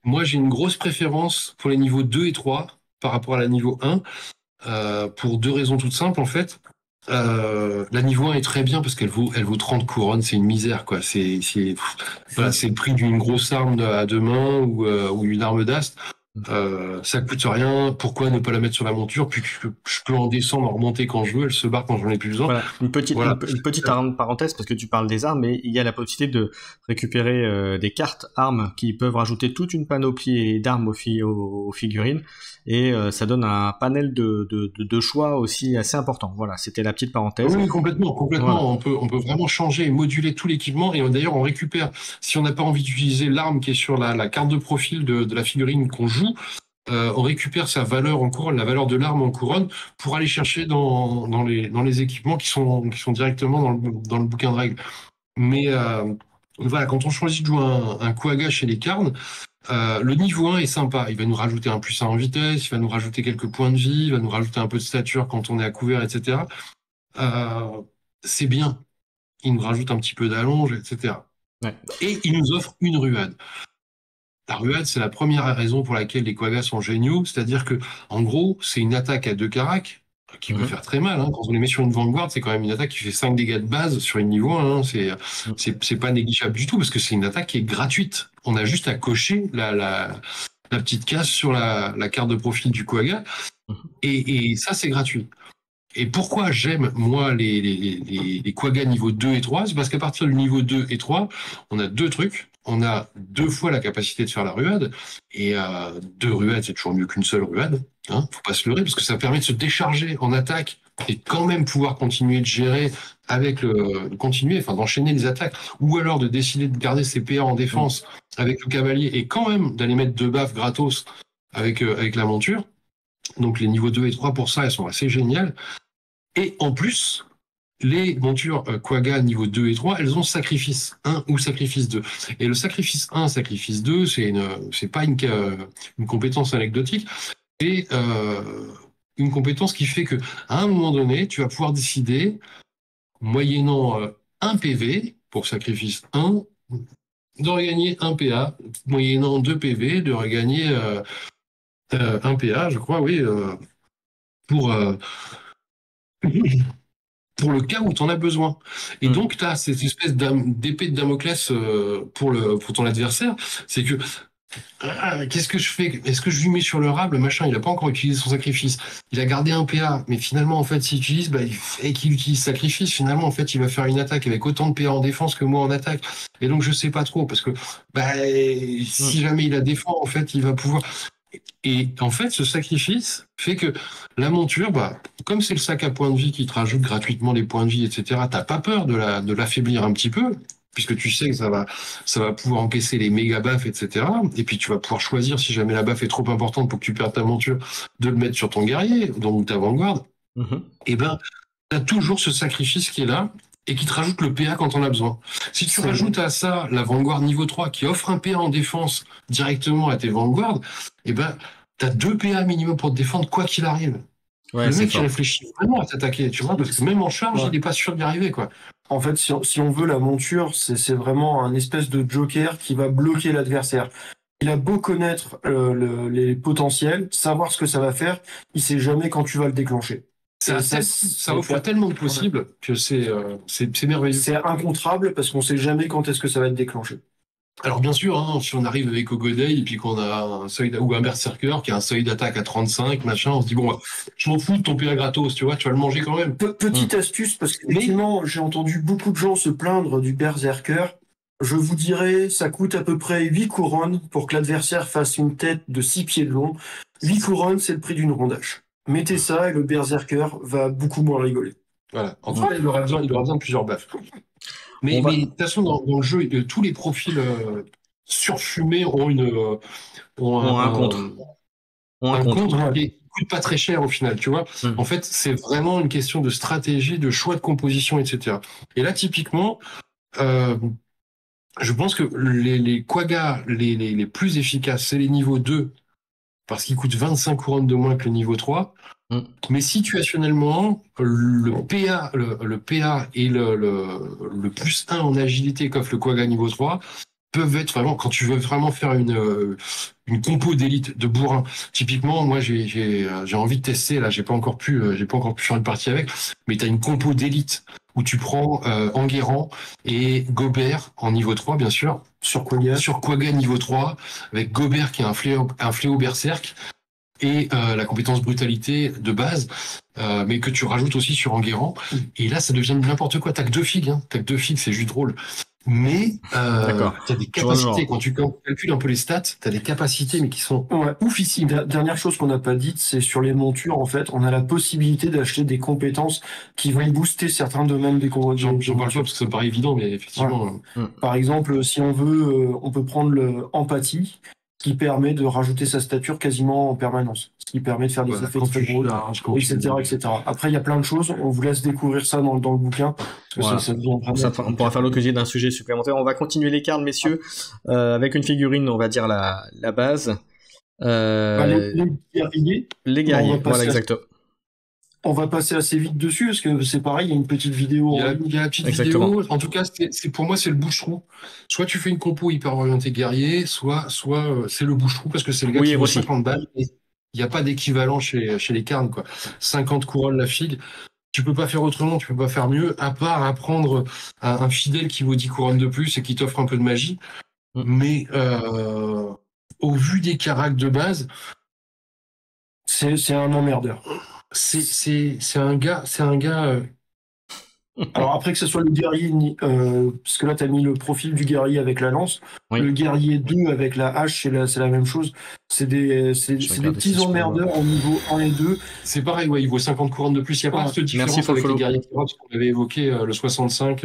moi j'ai une grosse préférence pour les niveaux 2 et 3 par rapport à la niveau 1, pour 2 raisons toutes simples en fait. La niveau 1 est très bien parce qu'elle vaut 30 couronnes, c'est une misère, quoi. C'est le prix d'une grosse arme à 2 mains ou une arme d'ast. Ça coûte rien, pourquoi ne pas la mettre sur la monture, puis je peux en descendre, en remonter quand je veux, elle se barre quand j'en ai plus besoin. Voilà. Une petite parenthèse, parce que tu parles des armes, mais il y a la possibilité de récupérer des cartes armes qui peuvent rajouter toute une panoplie d'armes aux figurines, et ça donne un panel de choix aussi assez important. Voilà, c'était la petite parenthèse. Oui, complètement. Voilà. On peut vraiment changer et moduler tout l'équipement, et d'ailleurs on récupère, si on n'a pas envie d'utiliser l'arme qui est sur la carte de profil de la figurine qu'on joue, on récupère sa valeur en couronne, la valeur de l'arme en couronne, pour aller chercher dans les équipements qui sont directement dans le bouquin de règles. Mais voilà, quand on choisit de jouer un Quagga chez les Carnes, le niveau 1 est sympa. Il va nous rajouter un +1 en vitesse, il va nous rajouter quelques points de vie, il va nous rajouter un peu de stature quand on est à couvert, etc. C'est bien. Il nous rajoute un petit peu d'allonge, etc. Ouais. Et il nous offre une ruade. La ruade, c'est la première raison pour laquelle les Quaggas sont géniaux, c'est-à-dire que, en gros, c'est une attaque à 2 caracs qui peut faire très mal. Hein. Quand on les met sur une Vanguard, c'est quand même une attaque qui fait 5 dégâts de base sur une niveau 1. Hein. C'est pas négligeable du tout parce que c'est une attaque qui est gratuite. On a juste à cocher la petite case sur la carte de profil du Quagga, et ça, c'est gratuit. Et pourquoi j'aime, moi, les Quagga niveau 2 et 3, c'est parce qu'à partir du niveau 2 et 3, on a 2 trucs. On a 2 fois la capacité de faire la ruade, et 2 ruades, c'est toujours mieux qu'une seule ruade. Hein, faut pas se leurrer, parce que ça permet de se décharger en attaque et quand même pouvoir continuer de gérer avec d'enchaîner les attaques, ou alors de décider de garder ses PA en défense avec le cavalier et quand même d'aller mettre 2 baffes gratos avec la monture. Donc les niveaux 2 et 3 pour ça, elles sont assez géniales. Et en plus, les montures Quagga niveau 2 et 3, elles ont sacrifice 1 ou sacrifice 2. Et le sacrifice 1, sacrifice 2, c'est pas une compétence anecdotique, c'est une compétence qui fait que à un moment donné, tu vas pouvoir décider, moyennant 1 PV pour sacrifice 1, de regagner 1 PA, moyennant 2 PV, de regagner 1 PA, je crois, oui, pour pour le cas où tu en as besoin. Et donc, tu as cette espèce d'épée de Damoclès pour ton adversaire. C'est que, qu'est-ce que je fais? Est-ce que je lui mets sur le rab? Le machin, il n'a pas encore utilisé son sacrifice. Il a gardé un PA, mais finalement, en fait, s'il utilise, et qu'il utilise sacrifice, finalement, en fait, il va faire une attaque avec autant de PA en défense que moi en attaque. Et donc, je sais pas trop, parce que si jamais il la défend, en fait, il va pouvoir... Et en fait, ce sacrifice fait que la monture, comme c'est le sac à points de vie qui te rajoute gratuitement des points de vie, etc., t'as pas peur de l'affaiblir un petit peu, puisque tu sais que ça va pouvoir encaisser les méga baffes, etc. Et puis tu vas pouvoir choisir, si jamais la baffe est trop importante pour que tu perdes ta monture, de le mettre sur ton guerrier, donc ta vanguard. Et t'as toujours ce sacrifice qui est là, et qui te rajoute le PA quand on a besoin. Si tu rajoutes à ça la Vanguard niveau 3 qui offre un PA en défense directement à tes Vanguards, t'as 2 PA minimum pour te défendre quoi qu'il arrive. Le mec qui réfléchit vraiment à t'attaquer, tu vois, parce que même en charge, il n'est pas sûr d'y arriver, quoi. En fait, si on veut, la monture, c'est vraiment un espèce de joker qui va bloquer l'adversaire. Il a beau connaître les potentiels, savoir ce que ça va faire, il sait jamais quand tu vas le déclencher. Ça offre tellement de possibles que c'est merveilleux. C'est incontrable parce qu'on sait jamais quand est-ce que ça va être déclenché. Alors bien sûr, si on arrive avec Ogodei et puis qu'on a un seuil ou un Berserker qui a un seuil d'attaque à 35, machin, on se dit je m'en fous de ton PA gratos, tu vois, tu vas le manger quand même. Petite astuce, parce qu'effectivement, j'ai entendu beaucoup de gens se plaindre du Berserker. Je vous dirais, ça coûte à peu près 8 couronnes pour que l'adversaire fasse une tête de 6 pieds de long. 8 couronnes, c'est le prix d'une rondache. Mettez ça et le Berserker va beaucoup moins rigoler. Voilà. En tout cas, il aura besoin de plusieurs baffes. Mais de toute façon, dans le jeu, tous les profils surfumés ont un contre. Un contre qui coûte pas très cher au final, tu vois. En fait, c'est vraiment une question de stratégie, de choix de composition, etc. Et là, typiquement, je pense que les Quagga les plus efficaces, c'est les niveaux 2, parce qu'ils coûtent 25 couronnes de moins que le niveau 3. Mais situationnellement, le PA et le plus 1 en agilité qu'offre le Quagga niveau 3 peuvent être vraiment, quand tu veux vraiment faire une compo d'élite de bourrin. Typiquement, moi j'ai envie de tester, là j'ai pas encore pu faire une partie avec, mais tu as une compo d'élite où tu prends Enguerrand et Gobert en niveau 3 bien sûr, sur Quagga niveau 3, avec Gobert qui est un fléau berserk, et la compétence brutalité de base, mais que tu rajoutes aussi sur Enguerrand. Et là, ça devient n'importe quoi. T'as que 2 figues, c'est juste drôle. Mais t'as des capacités. Quand tu calcules un peu les stats, t'as des capacités, mais qui sont oufissimes. Dernière chose qu'on n'a pas dite, c'est sur les montures, en fait, on a la possibilité d'acheter des compétences qui vont booster certains domaines des combats. J'en parle pas parce que ça me paraît évident, mais effectivement... Par exemple, si on veut, on peut prendre l'empathie, qui permet de rajouter sa stature quasiment en permanence, ce qui permet de faire des effets très gros, etc. Après, il y a plein de choses, on vous laisse découvrir ça dans le bouquin, parce que ça devient vraiment... On pourra faire l'occasion d'un sujet supplémentaire. On va continuer les cartes, messieurs, avec une figurine, on va dire la base. Les guerriers. Les guerriers, voilà, exactement. On va passer assez vite dessus, parce que c'est pareil, il y a une petite vidéo. Il y a la petite vidéo. En tout cas, pour moi, c'est le bouche-trou. Soit tu fais une compo hyper orientée guerrier, soit c'est le bouche-trou, parce que c'est le gars qui vaut 50 balles. Et il n'y a pas d'équivalent chez les carnes, quoi. 50 couronnes la figue. Tu peux pas faire autrement, tu peux pas faire mieux, à part apprendre un fidèle qui vaut 10 couronnes de plus et qui t'offre un peu de magie. Mais au vu des caracs de base, c'est un emmerdeur. C'est un gars Alors après que ce soit le guerrier, parce que là tu as mis le profil du guerrier avec la lance, Oui. le guerrier 2 avec la hache, c'est la même chose. C'est des petits emmerdeurs au niveau 1 et 2. C'est pareil, ouais, il vaut 50 couronnes de plus. Il n'y a pas de différence avec les guerriers parce qu'on avait évoqué le 65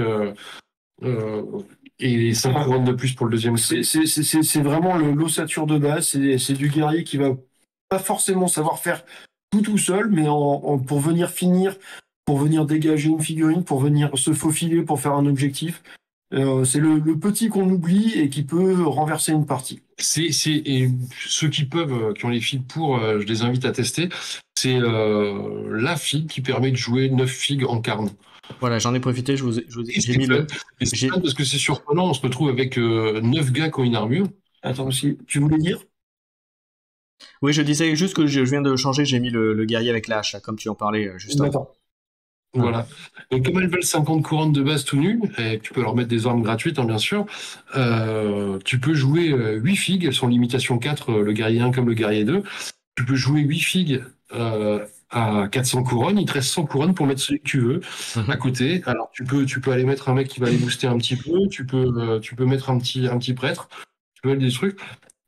et les 5 couronnes de plus pour le deuxième. C'est vraiment l'ossature de base. C'est du guerrier qui va pas forcément savoir faire tout seul, mais pour venir finir, pour venir dégager une figurine, pour venir se faufiler, pour faire un objectif. C'est le petit qu'on oublie et qui peut renverser une partie. Et ceux qui peuvent, qui ont les figues pour, je les invite à tester. C'est la figue qui permet de jouer 9 figues en carne. Voilà, j'en ai profité, j'ai mis le... C'est parce que c'est surprenant, on se retrouve avec 9 gars qui ont une armure. Attends, tu voulais dire? Oui, je disais juste que je viens de changer, j'ai mis le guerrier avec la hache, comme tu en parlais juste avant. Voilà. Donc, comme elles valent 50 couronnes de base tout nu, et tu peux leur mettre des armes gratuites, hein, bien sûr, tu peux jouer 8 figues, elles sont limitation 4, le guerrier 1 comme le guerrier 2. Tu peux jouer 8 figues à 400 couronnes, il te reste 100 couronnes pour mettre celui que tu veux à côté. Alors tu peux aller mettre un mec qui va les booster un petit peu, tu peux mettre un petit prêtre, tu peux mettre des trucs.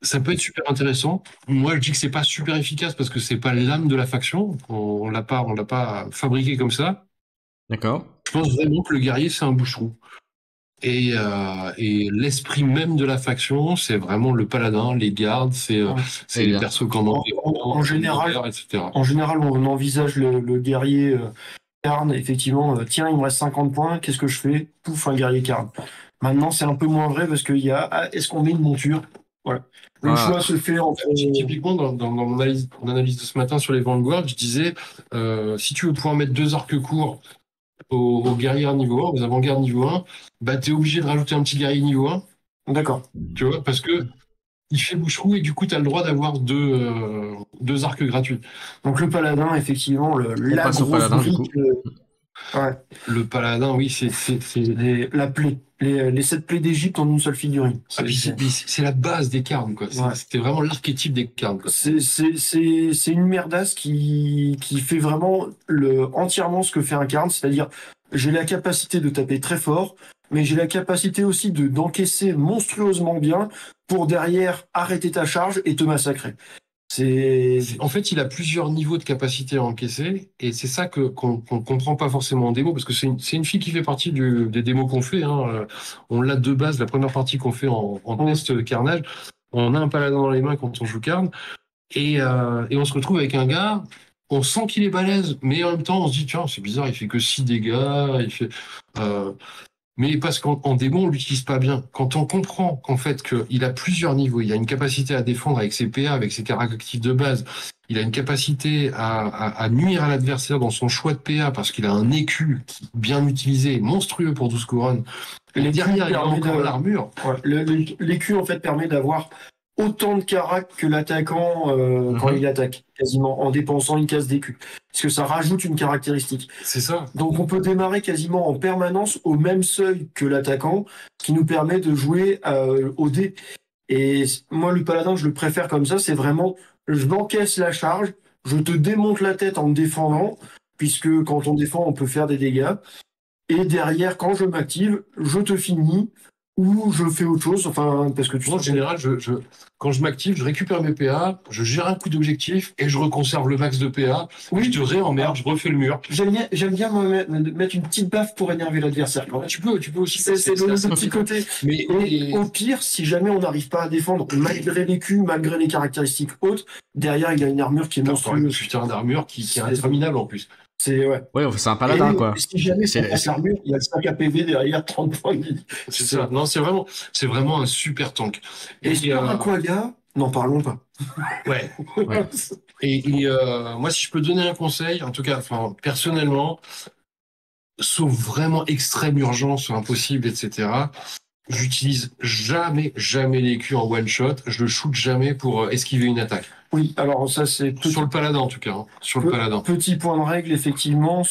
Ça peut être super intéressant. Moi, je dis que c'est pas super efficace parce que c'est pas l'âme de la faction. On l'a pas fabriqué comme ça. D'accord. Je pense vraiment que le guerrier, c'est un bouche-trou. Et l'esprit même de la faction, c'est vraiment le paladin, les gardes, c'est les persos qu'on en général, etc. En général, on envisage le guerrier carne, effectivement, tiens, il me reste 50 points, qu'est-ce que je fais? Pouf, un guerrier carne. Maintenant, c'est un peu moins vrai parce qu'il y a, est-ce qu'on met une monture? Voilà. Le choix se fait entre... Typiquement, dans mon analyse de ce matin sur les Vanguard, je disais, si tu veux pouvoir mettre 2 arcs courts aux guerriers niveau 1, aux avant-gardes niveau 1, bah t'es obligé de rajouter un petit guerrier niveau 1. D'accord. Tu vois, parce que il fait bouche-trou et du coup t'as le droit d'avoir 2 arcs gratuits. Donc le paladin, effectivement, la grosse brique. Ouais. Le paladin, oui, c'est la plaie. Les 7 plaies d'Égypte en une seule figurine. C'est la base des carnes, quoi. C'était vraiment l'archétype des carnes. C'est une merdasse qui fait vraiment entièrement ce que fait un carne, c'est-à-dire j'ai la capacité de taper très fort, mais j'ai la capacité aussi d'encaisser monstrueusement bien pour derrière arrêter ta charge et te massacrer. En fait, il a plusieurs niveaux de capacité à encaisser, et c'est ça qu'on comprend pas forcément en démo, parce que c'est une fille qui fait partie des démos qu'on fait. Hein. On l'a de base, la première partie qu'on fait en test carnage. On a un paladin dans les mains quand on joue carne, et on se retrouve avec un gars, on sent qu'il est balèze, mais en même temps, on se dit, tiens, c'est bizarre, il fait que 6 dégâts, il fait... Mais parce qu'en démo, on l'utilise pas bien. Quand on comprend qu'en fait qu'il a plusieurs niveaux, il a une capacité à défendre avec ses PA, avec ses caractéristiques de base, il a une capacité à nuire à l'adversaire dans son choix de PA parce qu'il a un écu bien utilisé, monstrueux pour 12 couronnes. Et derrière, il a encore l'armure. L'écu, en fait, permet d'avoir autant de carac que l'attaquant quand il attaque, quasiment, en dépensant une case d'écu. Parce que ça rajoute une caractéristique. C'est ça. Donc on peut démarrer quasiment en permanence au même seuil que l'attaquant, ce qui nous permet de jouer au dé. Et moi, le paladin, je le préfère comme ça, c'est vraiment, je m'encaisse la charge, je te démonte la tête en me défendant, puisque quand on défend, on peut faire des dégâts. Et derrière, quand je m'active, je te finis, ou je fais autre chose, enfin, parce que en général, quand je m'active, je récupère mes PA, je gère un coup d'objectif et je reconserve le max de PA. Oui, je te réemmerde, je refais le mur. J'aime bien mettre une petite baffe pour énerver l'adversaire. Tu peux aussi. C'est le petit côté. Mais au pire, si jamais on n'arrive pas à défendre, malgré les culs, malgré les caractéristiques hautes, derrière, il y a une armure qui est monstrueuse. Putain d'armure qui est interminable en plus. C'est c'est un paladin, quoi. Si jamais c'est l'armure, il y a 5 APV derrière, 30 points. C'est ça. Non, c'est vraiment un super tank. Et sur un quagga, n'en parlons pas. Ouais. Et moi, si je peux donner un conseil, en tout cas, personnellement, sauf vraiment extrême urgence, impossible, etc., j'utilise jamais les Q en one shot. Je le shoot jamais pour esquiver une attaque. Oui, alors ça c'est... Sur le paladin en tout cas. Sur le paladin. Petit point de règle, effectivement,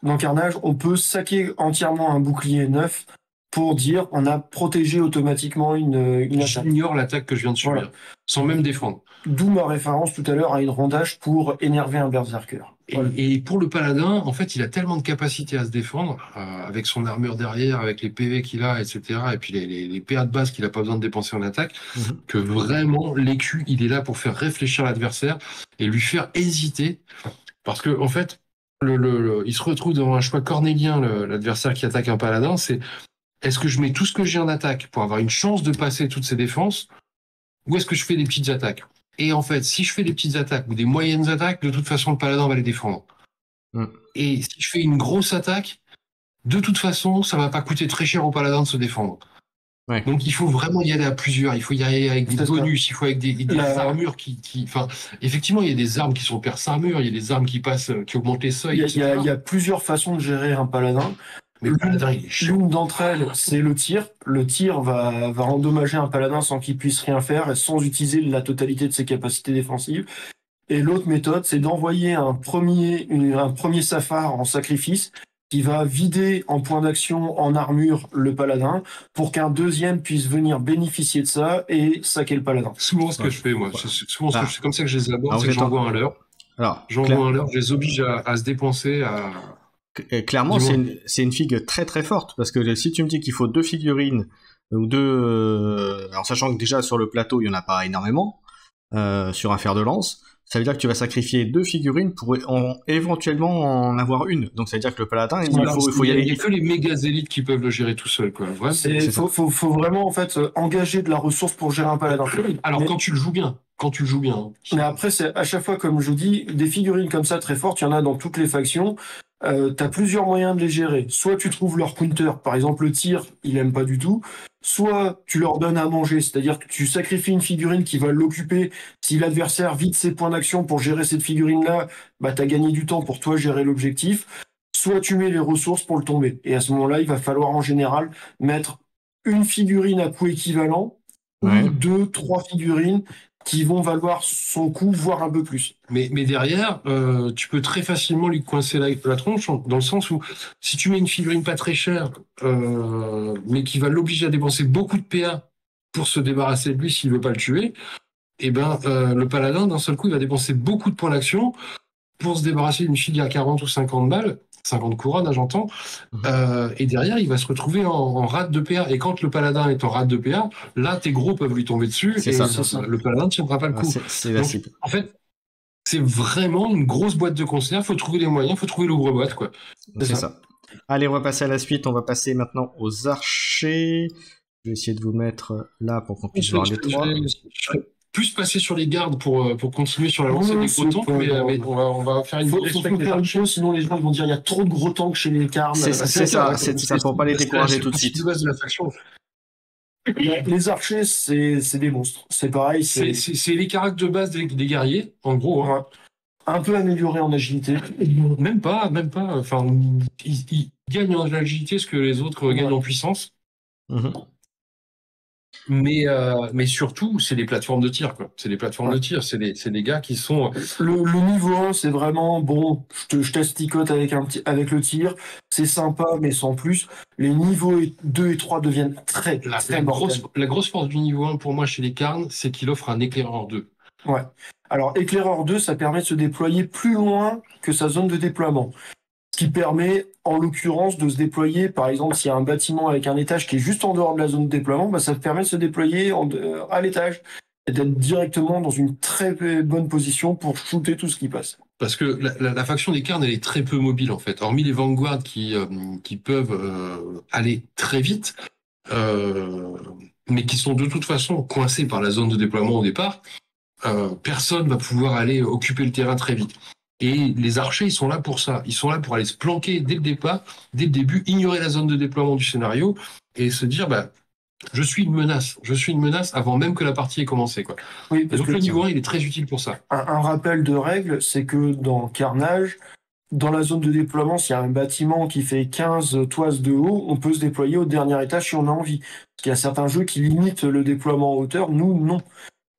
dans Carnage, on peut saquer entièrement un bouclier neuf pour dire on a protégé automatiquement une attaque. J'ignore l'attaque que je viens de subir, sans même défendre. D'où ma référence tout à l'heure à une rondage pour énerver un berserker. Et pour le paladin, en fait, il a tellement de capacité à se défendre, avec son armure derrière, avec les PV qu'il a, etc., et puis les PA de base qu'il a pas besoin de dépenser en attaque, que vraiment, l'écu, il est là pour faire réfléchir l'adversaire et lui faire hésiter. Parce que, en fait, il se retrouve devant un choix cornélien, l'adversaire qui attaque un paladin, c'est est-ce que je mets tout ce que j'ai en attaque pour avoir une chance de passer toutes ses défenses, ou est-ce que je fais des petites attaques? Et en fait, si je fais des petites attaques ou des moyennes attaques, de toute façon, le paladin va les défendre. Et si je fais une grosse attaque, de toute façon, ça va pas coûter très cher au paladin de se défendre. Ouais. Donc il faut vraiment y aller à plusieurs, il faut y aller avec des bonus, il faut avec des armures enfin, effectivement, il y a des armes qui sont perce armure, il y a des armes qui augmentent les seuils. Il y a plusieurs façons de gérer un paladin. L'une d'entre elles, c'est le tir. Le tir va endommager un paladin sans qu'il puisse rien faire et sans utiliser la totalité de ses capacités défensives. Et l'autre méthode, c'est d'envoyer un premier Safar en sacrifice qui va vider en point d'action, en armure, le paladin, pour qu'un deuxième puisse venir bénéficier de ça et saquer le paladin. Souvent, ce que je fais, moi, c'est comme ça que je les aborde, c'est que j'envoie un leurre. J'envoie un leurre, je les oblige à se dépenser, Clairement, c'est une figue très très forte, parce que si tu me dis qu'il faut 2 figurines, ou 2... en sachant que déjà sur le plateau, il n'y en a pas énormément, sur un fer de lance, ça veut dire que tu vas sacrifier 2 figurines pour éventuellement en avoir une. Donc ça veut dire que le paladin, il faut y aller. Il n'y a que les méga élites qui peuvent le gérer tout seul, quoi. Il faut vraiment en fait engager de la ressource pour gérer un paladin. Alors quand tu le joues bien. Mais après, c'est à chaque fois, comme je dis, des figurines comme ça très fortes, il y en a dans toutes les factions. T'as plusieurs moyens de les gérer. Soit tu trouves leur counter, par exemple le tir, il aime pas du tout. Soit tu leur donnes à manger, c'est-à-dire que tu sacrifies une figurine qui va l'occuper. Si l'adversaire vide ses points d'action pour gérer cette figurine-là, bah t'as gagné du temps pour toi gérer l'objectif. Soit tu mets les ressources pour le tomber. Et à ce moment-là, il va falloir en général mettre une figurine à coût équivalent, ou 2, 3 figurines qui vont valoir son coût, voire un peu plus. Mais derrière, tu peux très facilement lui coincer la tronche, dans le sens où si tu mets une figurine pas très chère, mais qui va l'obliger à dépenser beaucoup de PA pour se débarrasser de lui s'il veut pas le tuer, et le paladin, d'un seul coup, il va dépenser beaucoup de points d'action pour se débarrasser d'une fille à 40 ou 50 balles, 50 couronnes, j'entends, et derrière, il va se retrouver en rate de PA. Et quand le paladin est en rate de PA, là, tes gros peuvent lui tomber dessus, le paladin ne tiendra pas le coup. Donc, en fait, c'est vraiment une grosse boîte de conserve, faut trouver les moyens, faut trouver l'ouvre-boîte, quoi. C'est ça. Allez, on va passer à la suite, on va passer maintenant aux archers. Je vais essayer de vous mettre là pour qu'on puisse voir les trois. Plus passer sur les gardes pour continuer sur la lancée des gros tanks, mais on va faire une chose, sinon les gens vont dire il y a trop de gros tanks chez les carnes. C'est ça pour pas les décourager tout de suite. De la faction. Les archers, c'est des monstres. C'est pareil. C'est les caractères de base des guerriers, en gros. Hein. Un peu amélioré en agilité. Même pas. Enfin, ils gagnent en agilité ce que les autres gagnent en puissance. Mais surtout, c'est les plateformes de tir, quoi. C'est les plateformes de tir, c'est des gars qui sont... Le niveau 1, c'est vraiment, bon, je t'asticote avec le tir, c'est sympa, mais sans plus. Les niveaux 2 et 3 deviennent très mortels. La grosse force du niveau 1, pour moi, chez les Carnes, c'est qu'il offre un éclaireur 2. Ouais. Alors, éclaireur 2, ça permet de se déployer plus loin que sa zone de déploiement. Ce qui permet, en l'occurrence, de se déployer, par exemple, s'il y a un bâtiment avec un étage qui est juste en dehors de la zone de déploiement, ça permet de se déployer à l'étage et d'être directement dans une très bonne position pour shooter tout ce qui passe. Parce que la faction des Carnes, elle est très peu mobile, en fait. Hormis les Vanguards qui peuvent aller très vite, mais qui sont de toute façon coincés par la zone de déploiement au départ, personne va pouvoir aller occuper le terrain très vite. Et les archers, ils sont là pour ça. Ils sont là pour aller se planquer dès le début, ignorer la zone de déploiement du scénario et se dire, je suis une menace avant même que la partie ait commencé, quoi. Oui, parce que le niveau 1, il est très utile pour ça. Un rappel de règle, c'est que dans Carnage, dans la zone de déploiement, s'il y a un bâtiment qui fait 15 toises de haut, on peut se déployer au dernier étage si on a envie. Parce qu'il y a certains jeux qui limitent le déploiement en hauteur, nous, non.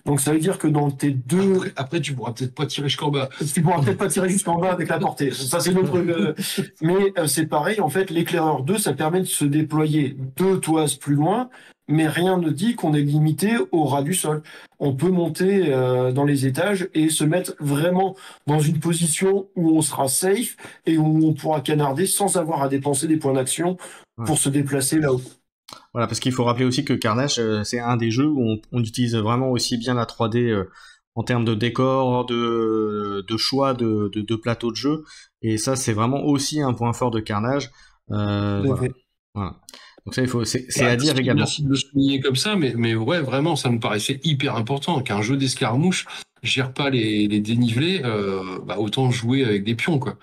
Donc ça veut dire que dans tes deux... Après tu pourras peut-être pas tirer jusqu'en bas. Tu pourras peut-être pas tirer jusqu'en bas avec la portée. Ça c'est notre... Mais c'est pareil, en fait, l'éclaireur 2, ça permet de se déployer 2 toises plus loin, mais rien ne dit qu'on est limité au ras du sol. On peut monter dans les étages et se mettre vraiment dans une position où on sera safe et où on pourra canarder sans avoir à dépenser des points d'action pour se déplacer là-haut. Voilà, parce qu'il faut rappeler aussi que Carnage, c'est un des jeux où on utilise vraiment aussi bien la 3D en termes de décor, de choix de plateau de jeu, et ça c'est vraiment aussi un point fort de Carnage. Voilà. Donc ça, c'est à dire également. Merci de le souligner comme ça, mais ouais, vraiment, ça me paraissait hyper important qu'un jeu d'escarmouche gère pas les dénivelés, autant jouer avec des pions, quoi.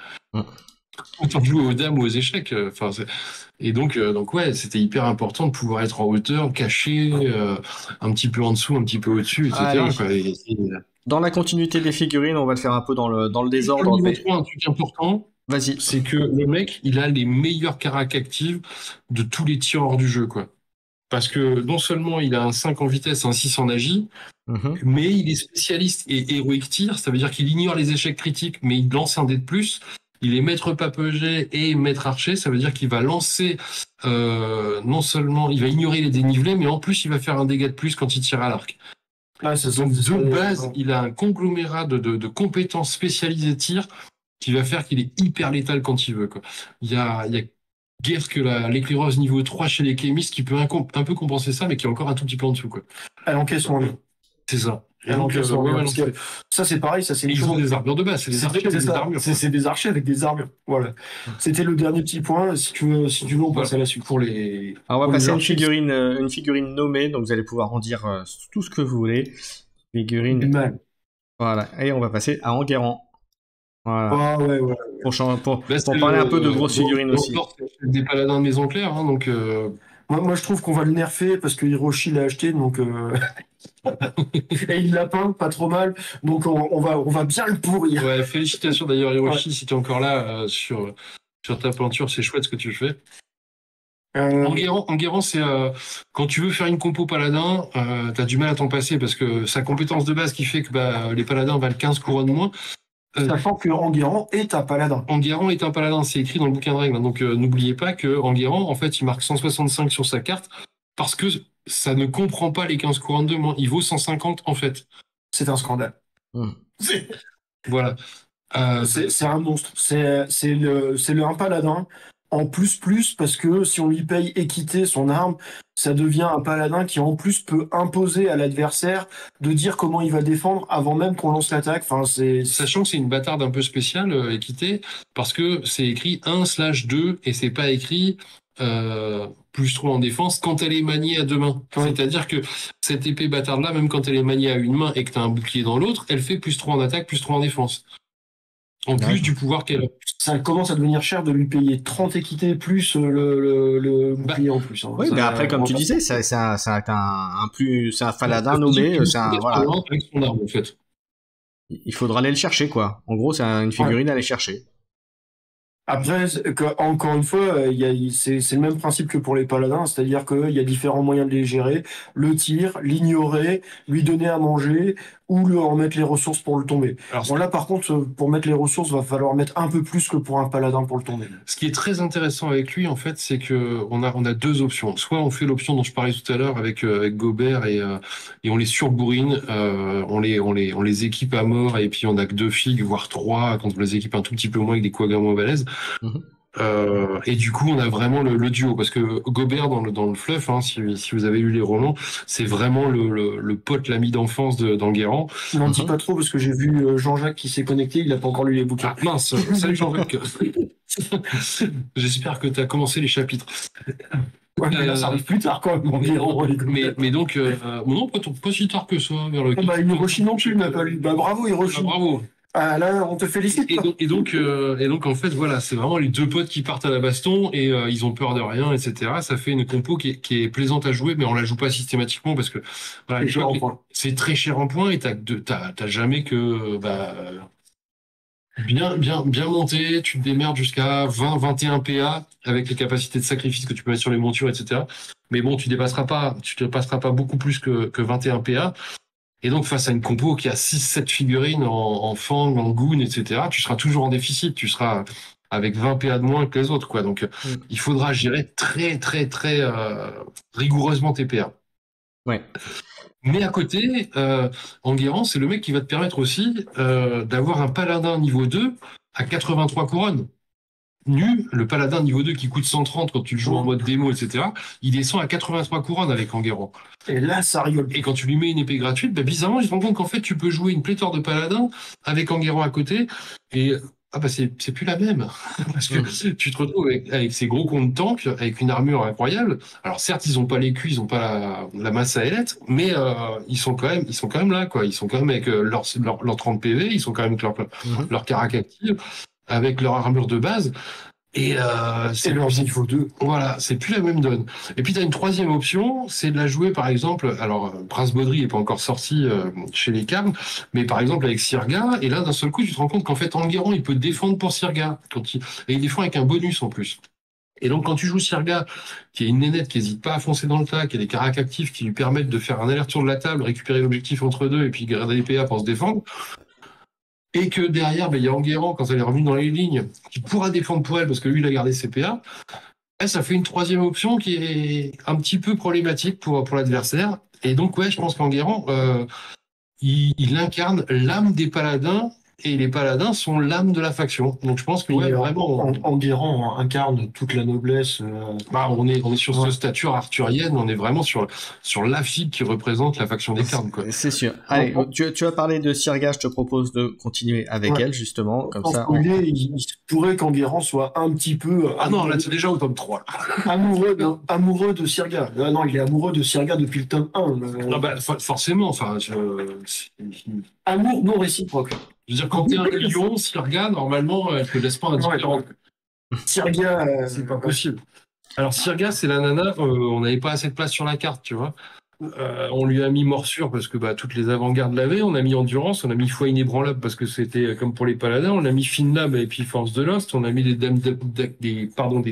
Autant jouer aux dames ou aux échecs. Et donc ouais, c'était hyper important de pouvoir être en hauteur, caché, un petit peu en dessous, un petit peu au-dessus, etc. Quoi. Dans la continuité des figurines, on va le faire un peu dans le désordre. Niveau 3, un truc important. Vas-y. C'est que le mec, il a les meilleures caracs actives de tous les tireurs du jeu, quoi. Parce que non seulement il a un 5 en vitesse, un 6 en agi, mais il est spécialiste et héroïque tir, ça veut dire qu'il ignore les échecs critiques, mais il lance un dé de plus. Il est maître papegé et maître archer, ça veut dire qu'il va lancer, non seulement il va ignorer les dénivelés, mais en plus il va faire un dégât de plus quand il tire à l'arc. Donc de base, il a un conglomérat de compétences spécialisées tir qui va faire qu'il est hyper létal quand il veut, quoi. Il y a guère que l'éclairose niveau 3 chez les kémistes qui peut un peu compenser ça, mais qui est encore un tout petit peu en dessous, quoi. Elle encaisse moins. C'est ça. Ça c'est pareil, ça c'est. Ils ont des armures de base, c'est des archers avec des armures. C'est des archers avec des armures. Voilà. C'était le dernier petit point. Si tu veux, on passe à la suite pour les. Alors on va passer à une figurine nommée, donc vous allez pouvoir en dire tout ce que vous voulez. Figurine. Voilà. Et on va passer à Enguerrand. Voilà. Ah ouais. Pour parler un peu de grosses figurines aussi. Des paladins de Maison Claire, hein, donc. Moi, je trouve qu'on va le nerfer parce que Hiroshi l'a acheté, donc et il l'a peint pas trop mal, donc on va bien le pourrir. Ouais, félicitations d'ailleurs Hiroshi, si tu es encore là sur ta peinture, c'est chouette ce que tu fais. Enguerrand, c'est quand tu veux faire une compo paladin, t'as du mal à t'en passer parce que sa compétence de base qui fait que les paladins valent 15 couronnes moins. Sachant que Enguerrand est un paladin. Enguerrand est un paladin, c'est écrit dans le bouquin de règles. Donc n'oubliez pas que Enguerrand, en fait, il marque 165 sur sa carte parce que ça ne comprend pas les 15 couronnes de moins. Il vaut 150 en fait. C'est un scandale. Voilà. C'est un monstre. C'est le un paladin en plus parce que si on lui paye équité son arme, ça devient un paladin qui en plus peut imposer à l'adversaire de dire comment il va défendre avant même qu'on lance l'attaque. Sachant que c'est une bâtarde un peu spéciale, équité, parce que c'est écrit 1/2 et c'est pas écrit +3 en défense quand elle est maniée à 2 mains. C'est-à-dire que cette épée bâtarde-là, même quand elle est maniée à une main et que tu as un bouclier dans l'autre, elle fait +3 en attaque, +3 en défense. En plus du pouvoir qu'elle a. Ça commence à devenir cher de lui payer 30 équités plus le bouclier en plus. Oui, mais après, comme tu disais, c'est un paladin nommé. Voilà. Avec son arme, en fait. Il faudra aller le chercher, quoi. En gros, c'est une figurine à aller chercher. Après, encore une fois, c'est le même principe que pour les paladins, c'est-à-dire qu'il y a différents moyens de les gérer. Le tir, l'ignorer, lui donner à manger, ou en mettre les ressources pour le tomber. Alors là, par contre, pour mettre les ressources, va falloir mettre un peu plus que pour un paladin pour le tomber. Ce qui est très intéressant avec lui, en fait, c'est que on a deux options. Soit on fait l'option dont je parlais tout à l'heure avec Gobert et on les surbourrine, on les équipe à mort et puis on a que 2 figues, voire 3 quand on les équipe un tout petit peu moins avec des quaggas moins balèzes. Et du coup, on a vraiment le duo, parce que Gobert dans le fluff, hein, si vous avez lu les romans, c'est vraiment le pote, l'ami d'enfance d'Enguerrand. Je n'en dis pas trop parce que j'ai vu Jean-Jacques qui s'est connecté, il n'a pas encore lu les bouquins. Ah, mince, salut Jean-Jacques. J'espère que tu as commencé les chapitres. Ouais, mais là, ça arrive plus tard quand même, Enguerrand. Mais donc, non, pas si tard que ça. Vers le Hiroshi non plus n'a pas lu. Bravo Hiroshi. Bravo. Ah là, on te félicite. Et donc, en fait, voilà, c'est vraiment les deux potes qui partent à la baston et ils ont peur de rien, etc. Ça fait une compo qui est plaisante à jouer, mais on la joue pas systématiquement parce que voilà, c'est très cher en points et t'as jamais que bien monté, tu te démerdes jusqu'à 20-21 PA avec les capacités de sacrifice que tu peux mettre sur les montures, etc. Mais bon, tu dépasseras pas beaucoup plus que 21 PA. Et donc, face à une compo qui a 6-7 figurines en fang, en goon, etc., tu seras toujours en déficit. Tu seras avec 20 PA de moins que les autres, quoi. Donc, il faudra gérer très, très, très rigoureusement tes PA. Ouais. Mais à côté, Enguerrand, c'est le mec qui va te permettre aussi d'avoir un paladin niveau 2 à 83 couronnes. Le paladin niveau 2 qui coûte 130 quand tu le joues en mode démo, etc., il descend à 83 couronnes avec Enguerrand. Et là, ça rigole. Et quand tu lui mets une épée gratuite, bizarrement, je te rends compte qu'en fait, tu peux jouer une pléthore de paladins avec Enguerrand à côté, et c'est plus la même. Parce que tu te retrouves avec ces gros comptes tanks, avec une armure incroyable. Alors certes, ils ont pas les culs, ils ont pas la masse à ailettes, mais ils sont quand même là, quoi. Ils sont quand même avec leur 30 PV, ils sont quand même avec leur carac active, avec leur armure de base. Et c'est leur niveau 2. Voilà, c'est plus la même donne. Et puis tu as une troisième option, c'est de la jouer par exemple, alors Prince Baudry n'est pas encore sorti chez les Carnes, mais par exemple avec Sirga, et là d'un seul coup tu te rends compte qu'en fait Enguerrand il peut défendre pour Sirga, et il défend avec un bonus en plus. Et donc quand tu joues Sirga, qui est une nénette qui n'hésite pas à foncer dans le tas, qui a des caracs actifs qui lui permettent de faire un aller-retour de la table, récupérer l'objectif entre deux et puis garder les PA pour se défendre, et que derrière, il y a Enguerrand, quand elle est revenue dans les lignes, qui pourra défendre pour elle, parce que lui, il a gardé ses PA. Ça fait une troisième option qui est un petit peu problématique pour l'adversaire. Et donc, ouais, je pense qu'Enguerrand, il incarne l'âme des paladins, et les paladins sont l'âme de la faction. Donc je pense que vraiment... Enguerrand incarne toute la noblesse. On est sur ce stature arthurienne, on est vraiment sur la fille qui représente la faction des Carnes, quoi. C'est sûr. Allez, tu as parlé de Sirga, je te propose de continuer avec elle, justement. Comme ça, il pourrait qu'Enguerrand soit un petit peu... Ah non, là c'est déjà au tome 3. amoureux de Sirga. Non, il est amoureux de Sirga depuis le tome 1. Forcément, Amour non réciproque. Je veux dire, quand t'es un lion, Sirga, normalement, elle te laisse pas indifférent. Sirga, c'est pas possible. Alors, Sirga, c'est la nana, on n'avait pas assez de place sur la carte, tu vois. On lui a mis morsure parce que toutes les avant-gardes l'avaient, on a mis endurance, on a mis foi inébranlable parce que c'était comme pour les paladins, on a mis Finlab et puis force de Lost, on a mis des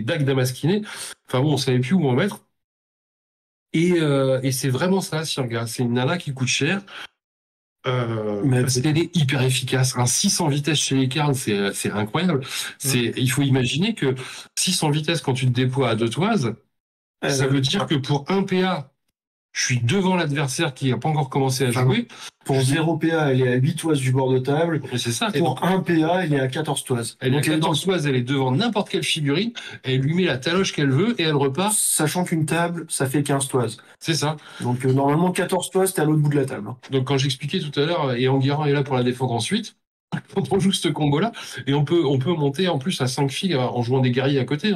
dagues damasquinées. Enfin bon, on savait plus où en mettre. Et c'est vraiment ça, Sirga. C'est une nana qui coûte cher. Parce qu'elle est hyper efficace. Un 600 vitesse chez les Carnes, c'est incroyable. Il faut imaginer que 600 vitesse quand tu te déploies à 2 toises, ça veut dire que pour 1 PA, je suis devant l'adversaire qui n'a pas encore commencé à jouer. Pour 0 PA, elle est à 8 toises du bord de table. C'est ça. Pour 1 PA, elle est à 14 toises. Elle est à 14 toises, elle est devant n'importe quelle figurine, elle lui met la taloche qu'elle veut et elle repart. Sachant qu'une table, ça fait 15 toises. C'est ça. Donc normalement, 14 toises, t'es à l'autre bout de la table. Donc quand j'expliquais tout à l'heure, et Enguerrand est là pour la défendre ensuite, quand on joue ce combo-là, et on peut monter en plus à 5 filles en jouant des guerriers à côté.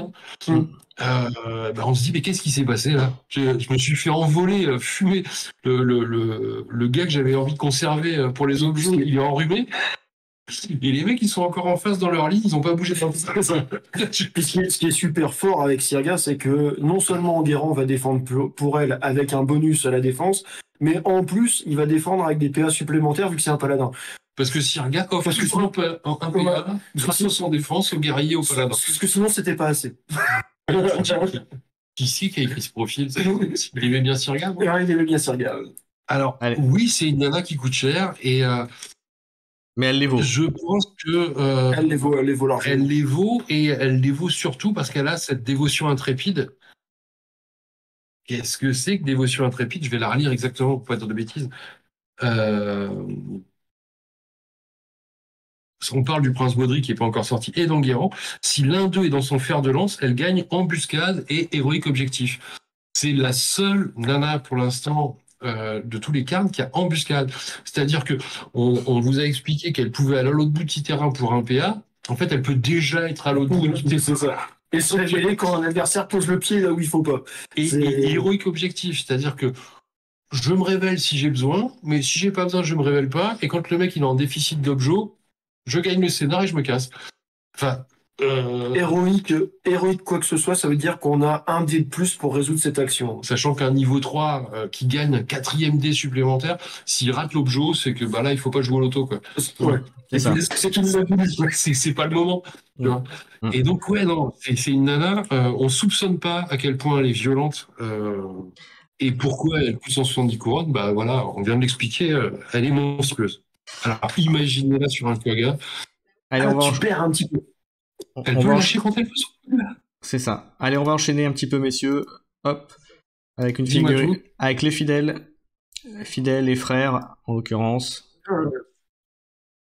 On se dit, mais qu'est-ce qui s'est passé là? Je me suis fait envoler, fumer. Le gars que j'avais envie de conserver pour les objets, il est enrhumé. Et les mecs, ils sont encore en face dans leur lit, ils n'ont pas bougé. Ce qui est super fort avec Sirga, c'est que non seulement Enguerrand va défendre pour elle avec un bonus à la défense, mais en plus, il va défendre avec des PA supplémentaires vu que c'est un paladin. Parce que Sirga offre un PA grâce à son défense, au guerrier, au paladin. Parce que sinon, c'était pas assez. Qui c'est qui a écrit ce profil? Il aimait bien Sirga? Il aimait bien Sirga. Alors, oui, c'est une nana qui coûte cher, et... mais elle les vaut. Je pense que... elle les vaut largement. Elle les vaut, et elle les vaut surtout parce qu'elle a cette dévotion intrépide. Qu'est-ce que c'est que dévotion intrépide? Je vais la relire exactement pour pas dire de bêtises. On parle du prince Baudry qui n'est pas encore sorti et d'Enguerrand. Si l'un d'eux est dans son fer de lance, elle gagne embuscade et héroïque objectif. C'est la seule nana pour l'instant de tous les Carnes qui a embuscade. C'est-à-dire que on vous a expliqué qu'elle pouvait aller à l'autre bout du terrain pour un PA. En fait, elle peut déjà être à l'autre bout. C'est ça. Et se révéler quand un adversaire pose le pied là où il faut pas. Et héroïque objectif, c'est-à-dire que je me révèle si j'ai besoin, mais si j'ai pas besoin, je me révèle pas. Et quand le mec il est en déficit d'objet, je gagne le scénar et je me casse. Enfin, héroïque quoi que ce soit, ça veut dire qu'on a un dé de plus pour résoudre cette action. Sachant qu'un niveau 3 qui gagne un 4e dé supplémentaire, s'il rate l'objet, c'est que là, il faut pas jouer au loto, quoi. Ouais. C'est pas le moment. Tu vois. Et donc, ouais, non, c'est une nana, on soupçonne pas à quel point elle est violente, et pourquoi elle coûte 170 couronnes, voilà, on vient de l'expliquer, elle est monstrueuse. Alors, imaginez-la sur un quagga. Allez, tu perds un petit peu. Elle on peut va lâcher quand elle veut. C'est ça. Allez, on va enchaîner un petit peu, messieurs. Hop. Avec une Dis-moi figurine. tout. Avec les fidèles. Fidèles et frères, en l'occurrence.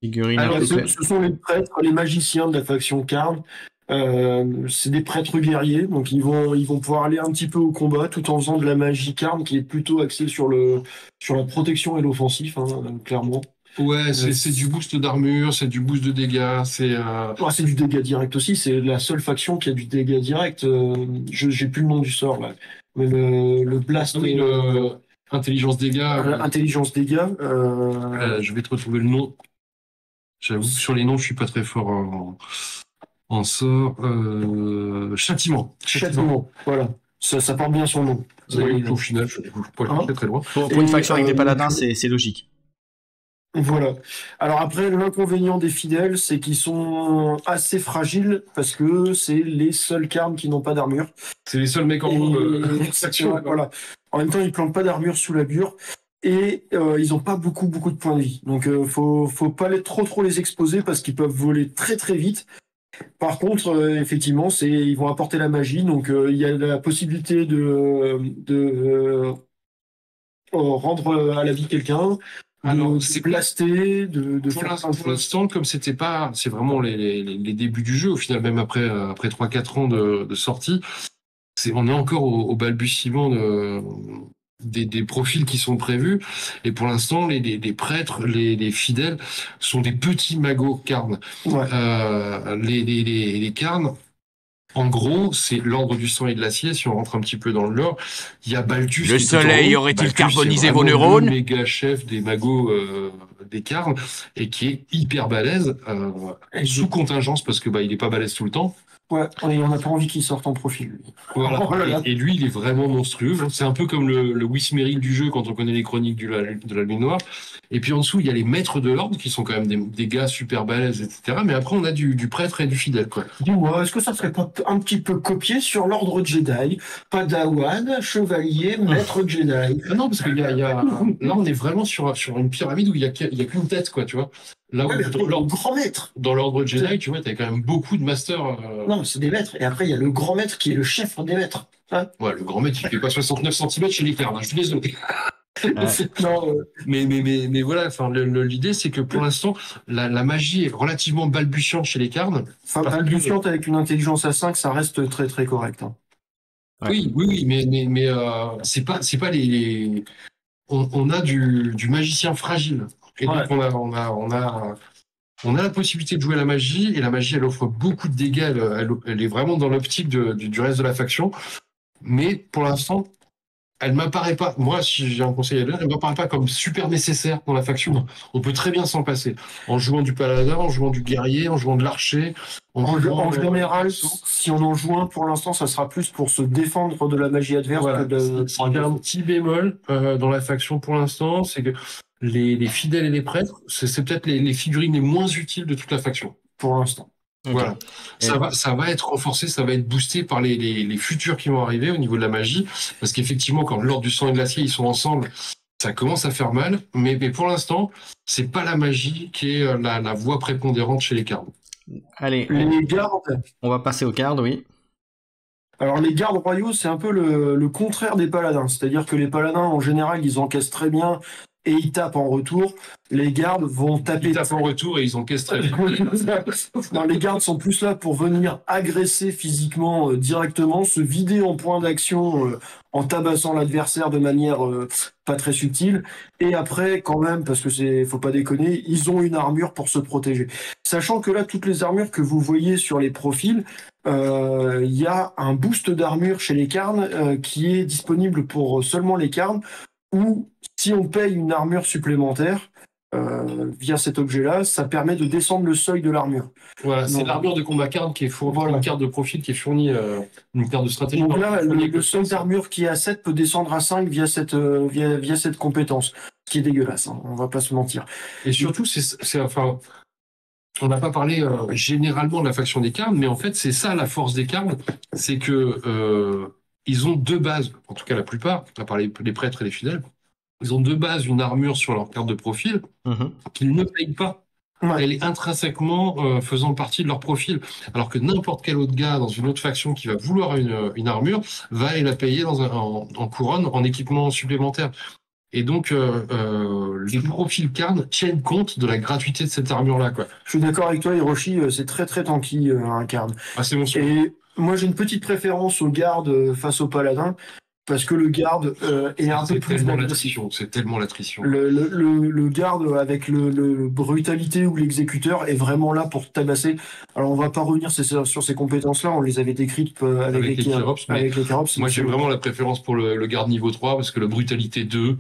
Figurine un Alors, peu ce claire. sont les prêtres, les magiciens de la faction Karn. C'est des prêtres guerriers, donc ils vont pouvoir aller un petit peu au combat tout en faisant de la magie Karn qui est plutôt axée sur la protection et l'offensif, hein, clairement. Ouais, c'est du boost d'armure, c'est du boost de dégâts, c'est... C'est du dégât direct aussi, c'est la seule faction qui a du dégât direct. J'ai plus le nom du sort là. Mais le blast. Oui, intelligence dégâts. Intelligence dégâts. Je vais te retrouver le nom. J'avoue que sur les noms, je suis pas très fort en sort. Châtiment. Châtiment, voilà. Ça porte bien son nom. Au final, je ne bouge pas très loin. Pour une faction avec des paladins, c'est logique. Voilà. Alors après, l'inconvénient des fidèles, c'est qu'ils sont assez fragiles parce que c'est les seuls Karn qui n'ont pas d'armure. C'est les seuls mecs en haut ouais, voilà. En même temps, ils plantent pas d'armure sous la bure et ils ont pas beaucoup de points de vie. Donc faut pas trop les exposer parce qu'ils peuvent voler très très vite. Par contre, effectivement, ils vont apporter la magie, donc il y a la possibilité de rendre à la vie quelqu'un. Alors, C'est blaster, de pour faire plein de choses. l'instant, comme c'est vraiment les débuts du jeu, au final, même après 3-4 ans de sortie, on est encore au balbutiement des profils qui sont prévus. Et pour l'instant, les prêtres, les fidèles, sont des petits magots Karn. Ouais. Les Karn, en gros, c'est l'ordre du sang et de l'acier. Si on rentre un petit peu dans le lore, il y a Balthus. Le soleil aurait-il carbonisé vos Le neurones? méga chef des magots des Karn et qui est hyper balèze, sous contingence parce que il est pas balèze tout le temps. Ouais, et on n'a pas envie qu'il sorte en profil. Lui. Voilà. Oh là là. Et lui, il est vraiment monstrueux. C'est un peu comme le Wismeril du jeu quand on connaît les chroniques de la Lune Noire. Et puis en dessous, il y a les maîtres de l'ordre qui sont quand même des gars super balèzes, etc. Mais après, on a du prêtre et du fidèle, quoi. Dis-moi, est-ce que ça serait pas un petit peu copié sur l'ordre Jedi? Padawan, chevalier, maître Jedi. Ah non, parce que là, on est vraiment sur une pyramide où il y a qu'une tête, quoi, tu vois. Là où, le grand maître. Dans l'ordre Jedi, tu vois, t'as quand même beaucoup de masters. Non, c'est des maîtres. Et après, il y a le grand maître qui est le chef des maîtres. Hein, ouais, le grand maître, il fait pas 69 cm chez les Karn, je suis désolé. non, mais voilà, enfin, l'idée, c'est que pour l'instant, la magie est relativement balbutiante chez les Karn. Balbutiante avec une intelligence à 5, ça reste très très correct. Hein. Ouais. Oui, mais c'est pas les... On a du magicien fragile. Et donc, on a la possibilité de jouer la magie, et la magie, elle offre beaucoup de dégâts, elle est vraiment dans l'optique du reste de la faction. Mais pour l'instant, elle m'apparaît pas, moi, si j'ai un conseil à donner, elle m'apparaît pas comme super nécessaire dans la faction. On peut très bien s'en passer. En jouant du paladin, en jouant du guerrier, en jouant de l'archer. En général, si on en joue un, pour l'instant, ça sera plus pour se défendre de la magie adverse que de... Il y a un petit bémol dans la faction pour l'instant, c'est que les fidèles et les prêtres, c'est peut-être les figurines les moins utiles de toute la faction. Pour l'instant. Okay. Voilà. Ça va être renforcé, ça va être boosté par les futurs qui vont arriver au niveau de la magie, parce qu'effectivement, quand l'ordre du sang et de l'acier, ils sont ensemble, ça commence à faire mal, mais pour l'instant, c'est pas la magie qui est la voie prépondérante chez les Karn. Allez, les gardes. On va passer aux gardes, oui. Alors les gardes royaux, c'est un peu le contraire des paladins, c'est-à-dire que les paladins, en général, ils encaissent très bien et ils tapent en retour. Les gardes vont taper... Ils tapent en retour et ils encaissent très bien. Non, les gardes sont plus là pour venir agresser physiquement directement, se vider en point d'action en tabassant l'adversaire de manière pas très subtile. Et après, quand même, parce que faut pas déconner, ils ont une armure pour se protéger. Sachant que là, toutes les armures que vous voyez sur les profils, il y a un boost d'armure chez les Karn qui est disponible pour seulement les Karn, ou si on paye une armure supplémentaire via cet objet-là, ça permet de descendre le seuil de l'armure. Voilà, c'est l'armure de combat Karn qui est fournie, une carte de profil qui est fournie, une carte de stratégie. Donc là, le seuil d'armure qui est à 7 peut descendre à 5 via cette compétence, ce qui est dégueulasse, hein, on va pas se mentir. Et surtout, enfin, on n'a pas parlé généralement de la faction des Karn, mais en fait, c'est ça la force des Karn, c'est que ils ont deux bases, en tout cas la plupart, à part les prêtres et les fidèles, ils ont deux bases, une armure sur leur carte de profil qu'ils ne payent pas. elle est intrinsèquement faisant partie de leur profil. Alors que n'importe quel autre gars dans une autre faction qui va vouloir une armure va aller la payer en couronne, en équipement supplémentaire. Et donc, les profils Karn tiennent compte de la gratuité de cette armure-là, quoi. Je suis d'accord avec toi, Hiroshi, c'est très très tanky un Karn. Ah, c'est mon Et moi, j'ai une petite préférence au garde face au paladin, parce que le garde est un peu plus agressif. C'est tellement l'attrition. Le garde avec le brutalité ou l'exécuteur est vraiment là pour tabasser. Alors, on va pas revenir sur ces compétences-là, on les avait décrites avec les Kerops. Moi, j'ai vraiment la préférence pour le garde niveau 3, parce que le brutalité 2,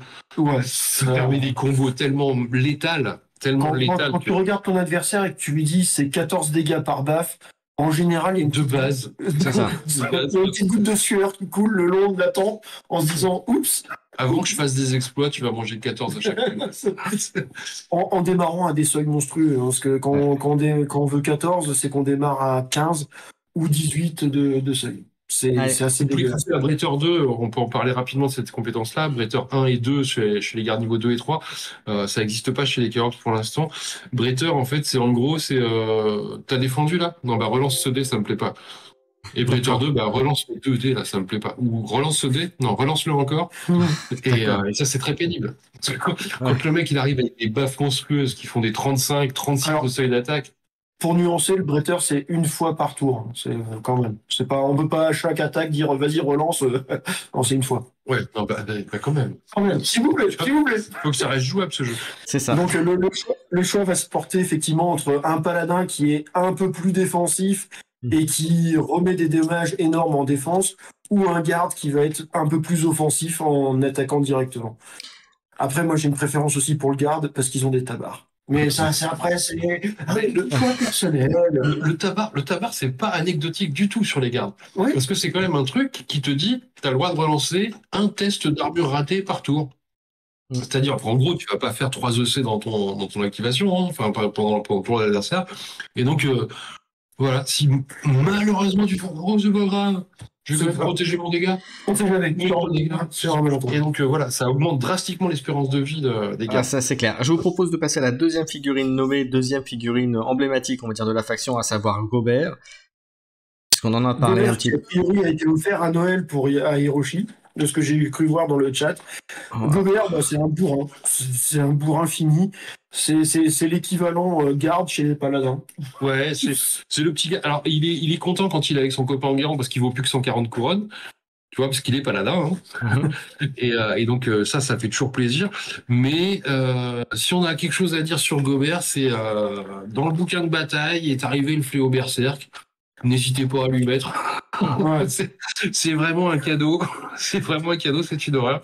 ça permet des combos tellement létals. Quand tu regardes ton adversaire et que tu lui dis c'est 14 dégâts par baffe, en général, il y a une base. C'est ça. Il y a une petite goutte de sueur qui coule le long de la tempe en se disant oups. Avant que je fasse des exploits, tu vas manger 14 à chaque fois. en démarrant à des seuils monstrueux, hein, parce que quand on veut 14, c'est qu'on démarre à 15 ou 18 de seuil. C'est assez dégueulasse. À Bretter 2, on peut en parler rapidement de cette compétence-là. Bretter 1 et 2 chez les gardes niveau 2 et 3, ça n'existe pas chez les Kerops pour l'instant. Bretter, en fait, c'est en gros, t'as défendu là? Non, bah relance ce dé, ça me plaît pas. Et Bretter 2, bah relance le 2D, là, ça me plaît pas. Ou relance ce dé, non, relance-le encore. Et ça, c'est très pénible. Quand le mec, il arrive avec des baffes monstrueuses qui font des 35, 36 au seuil d'attaque. Pour nuancer, le Bretter, c'est une fois par tour. C'est quand même. C'est pas, on peut pas à chaque attaque dire vas-y relance. Non, c'est une fois. Ouais, non, bah quand même. Quand même. S'il vous plaît. Faut que ça reste jouable ce jeu. C'est ça. Donc le choix va se porter effectivement entre un paladin qui est un peu plus défensif et qui remet des dommages énormes en défense, ou un garde qui va être un peu plus offensif en attaquant directement. Après, moi j'ai une préférence aussi pour le garde parce qu'ils ont des tabards. Mais ça, c'est le choix personnel. Le tabac, c'est pas anecdotique du tout sur les gardes. Oui. Parce que c'est quand même un truc qui te dit, t'as le droit de relancer un test d'armure raté par tour. C'est-à-dire, en gros, tu vas pas faire 3 EC dans ton activation, hein, enfin, pendant le tour de l'adversaire. Et donc, voilà, si malheureusement tu fais gros, c'est pas grave. Je vais protéger mon dégât. On sait jamais. Et donc voilà, ça augmente drastiquement l'espérance de vie des gars. Ah, ça c'est clair. Je vous propose de passer à la deuxième figurine nommée, deuxième figurine emblématique, on va dire, de la faction, à savoir Gobert. Parce qu'on en a parlé Gobert, un petit peu. A priori, a été offert à Noël à Hiroshi, de ce que j'ai cru voir dans le chat. Gobert, c'est un bourrin. C'est un bourrin fini. C'est l'équivalent garde chez les paladins. Ouais, c'est le petit gars. Alors, il est content quand il est avec son copain en guerre parce qu'il vaut plus que 140 couronnes. Tu vois, parce qu'il est paladin. Hein. Et donc, ça fait toujours plaisir. Mais si on a quelque chose à dire sur Gobert, c'est dans le bouquin de bataille est arrivé le fléau berserk. N'hésitez pas à lui mettre. Ouais. C'est vraiment un cadeau. C'est vraiment un cadeau, c'est une horreur.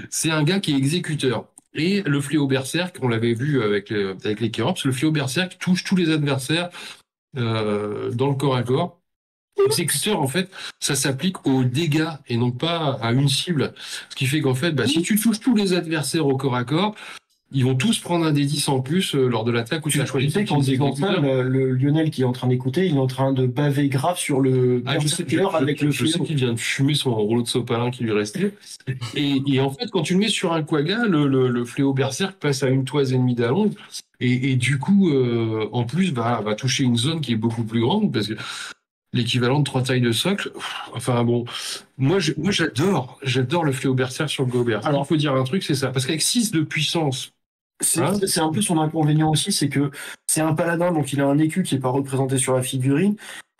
C'est un gars qui est exécuteur. Et le fléau berserk, on l'avait vu avec les Kerops, le fléau berserk touche tous les adversaires dans le corps à corps. Exécuteur, en fait, ça s'applique aux dégâts et non pas à une cible. Ce qui fait qu'en fait, si tu touches tous les adversaires au corps à corps, ils vont tous prendre un D10 en plus lors de l'attaque où tu as choisi. Tu sais qu'en disant ça, le Lionel qui est en train d'écouter, il est en train de baver grave sur le berserker avec le fléau. Je sais qu'il vient de fumer son rouleau de sopalin qui lui restait. Et en fait, quand tu le mets sur un quagga, le fléau berserk passe à une toise et demie d'allonge. Et du coup, en plus, va toucher une zone qui est beaucoup plus grande parce que l'équivalent de 3 tailles de socle. Enfin bon, moi j'adore le fléau berserk sur Gobert. Alors il faut dire un truc, c'est ça, parce qu'avec 6 de puissance, c'est un peu son inconvénient aussi, c'est que c'est un paladin, donc il a un écu qui n'est pas représenté sur la figurine.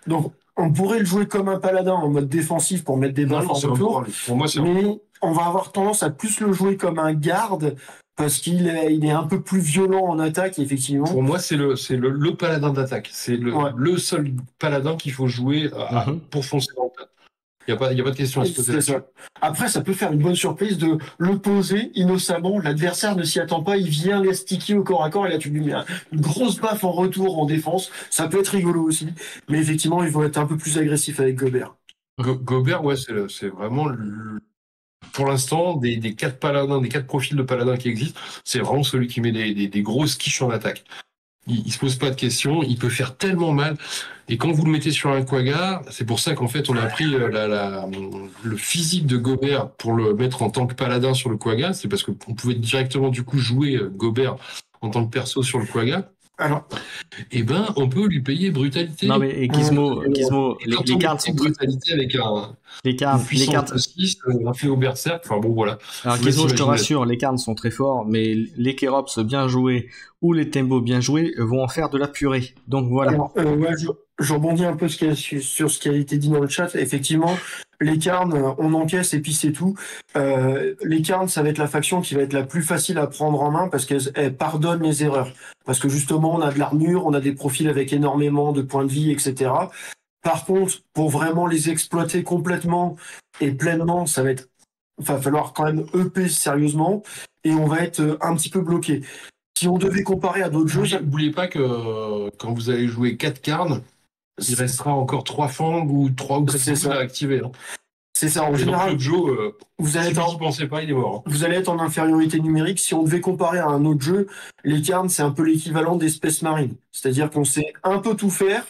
Donc on pourrait le jouer comme un paladin en mode défensif pour mettre des buffs en retour. Pour moi, mais on va avoir tendance à plus le jouer comme un garde parce qu'il est un peu plus violent en attaque, effectivement. Pour moi, c'est le paladin d'attaque. C'est le seul paladin qu'il faut jouer pour foncer dans le tas. Il n'y a pas de question à se poser. Après, ça peut faire une bonne surprise de le poser innocemment. L'adversaire ne s'y attend pas. Il vient les sticker au corps à corps et là, tu lui mets une grosse baffe en retour en défense. Ça peut être rigolo aussi. Mais effectivement, ils vont être un peu plus agressifs avec Gobert. Gobert, ouais, c'est vraiment pour l'instant, des 4 paladins, des 4 profils de paladins qui existent, c'est vraiment celui qui met des grosses quiches en attaque. Il se pose pas de questions, il peut faire tellement mal. Et quand vous le mettez sur un quagga, c'est pour ça qu'en fait on a pris le physique de Gobert pour le mettre en tant que paladin sur le quagga. C'est parce qu'on pouvait directement du coup jouer Gobert en tant que perso sur le quagga. Alors, Eh ben, on peut lui payer brutalité. Non, mais Gizmo, Et les cartes sont très... brutalité avec Les une cartes, puissance de 6, un fait au berserk. Enfin bon, voilà. Alors Je vous laisse Gizmo, je te imaginer. rassure, les cartes sont très forts, mais les Kerops bien joués ou les Tembo bien joués vont en faire de la purée. Donc voilà. alors, ouais, je rebondis un peu sur ce qui a été dit dans le chat. Effectivement, les carnes, on encaisse et puis c'est tout. Les carnes, ça va être la faction qui va être la plus facile à prendre en main parce qu'elle pardonne les erreurs. Parce que justement, on a de l'armure, on a des profils avec énormément de points de vie, etc. Par contre, pour vraiment les exploiter complètement et pleinement, va falloir quand même EP sérieusement et on va être un petit peu bloqué. Si on devait comparer à d'autres jeux, N'oubliez pas que quand vous allez jouer 4 carnes, il restera encore 3 fangs ou 3 ou 4 C'est ça. à activer. Hein. c'est ça. En Et donc, général, le Joe, vous allez si être vous en, n'y pensez pas, il est mort. Hein. vous allez être en infériorité numérique. Si on devait comparer à un autre jeu, les carnes, c'est un peu l'équivalent des Space Marines. C'est-à-dire qu'on sait un peu tout faire,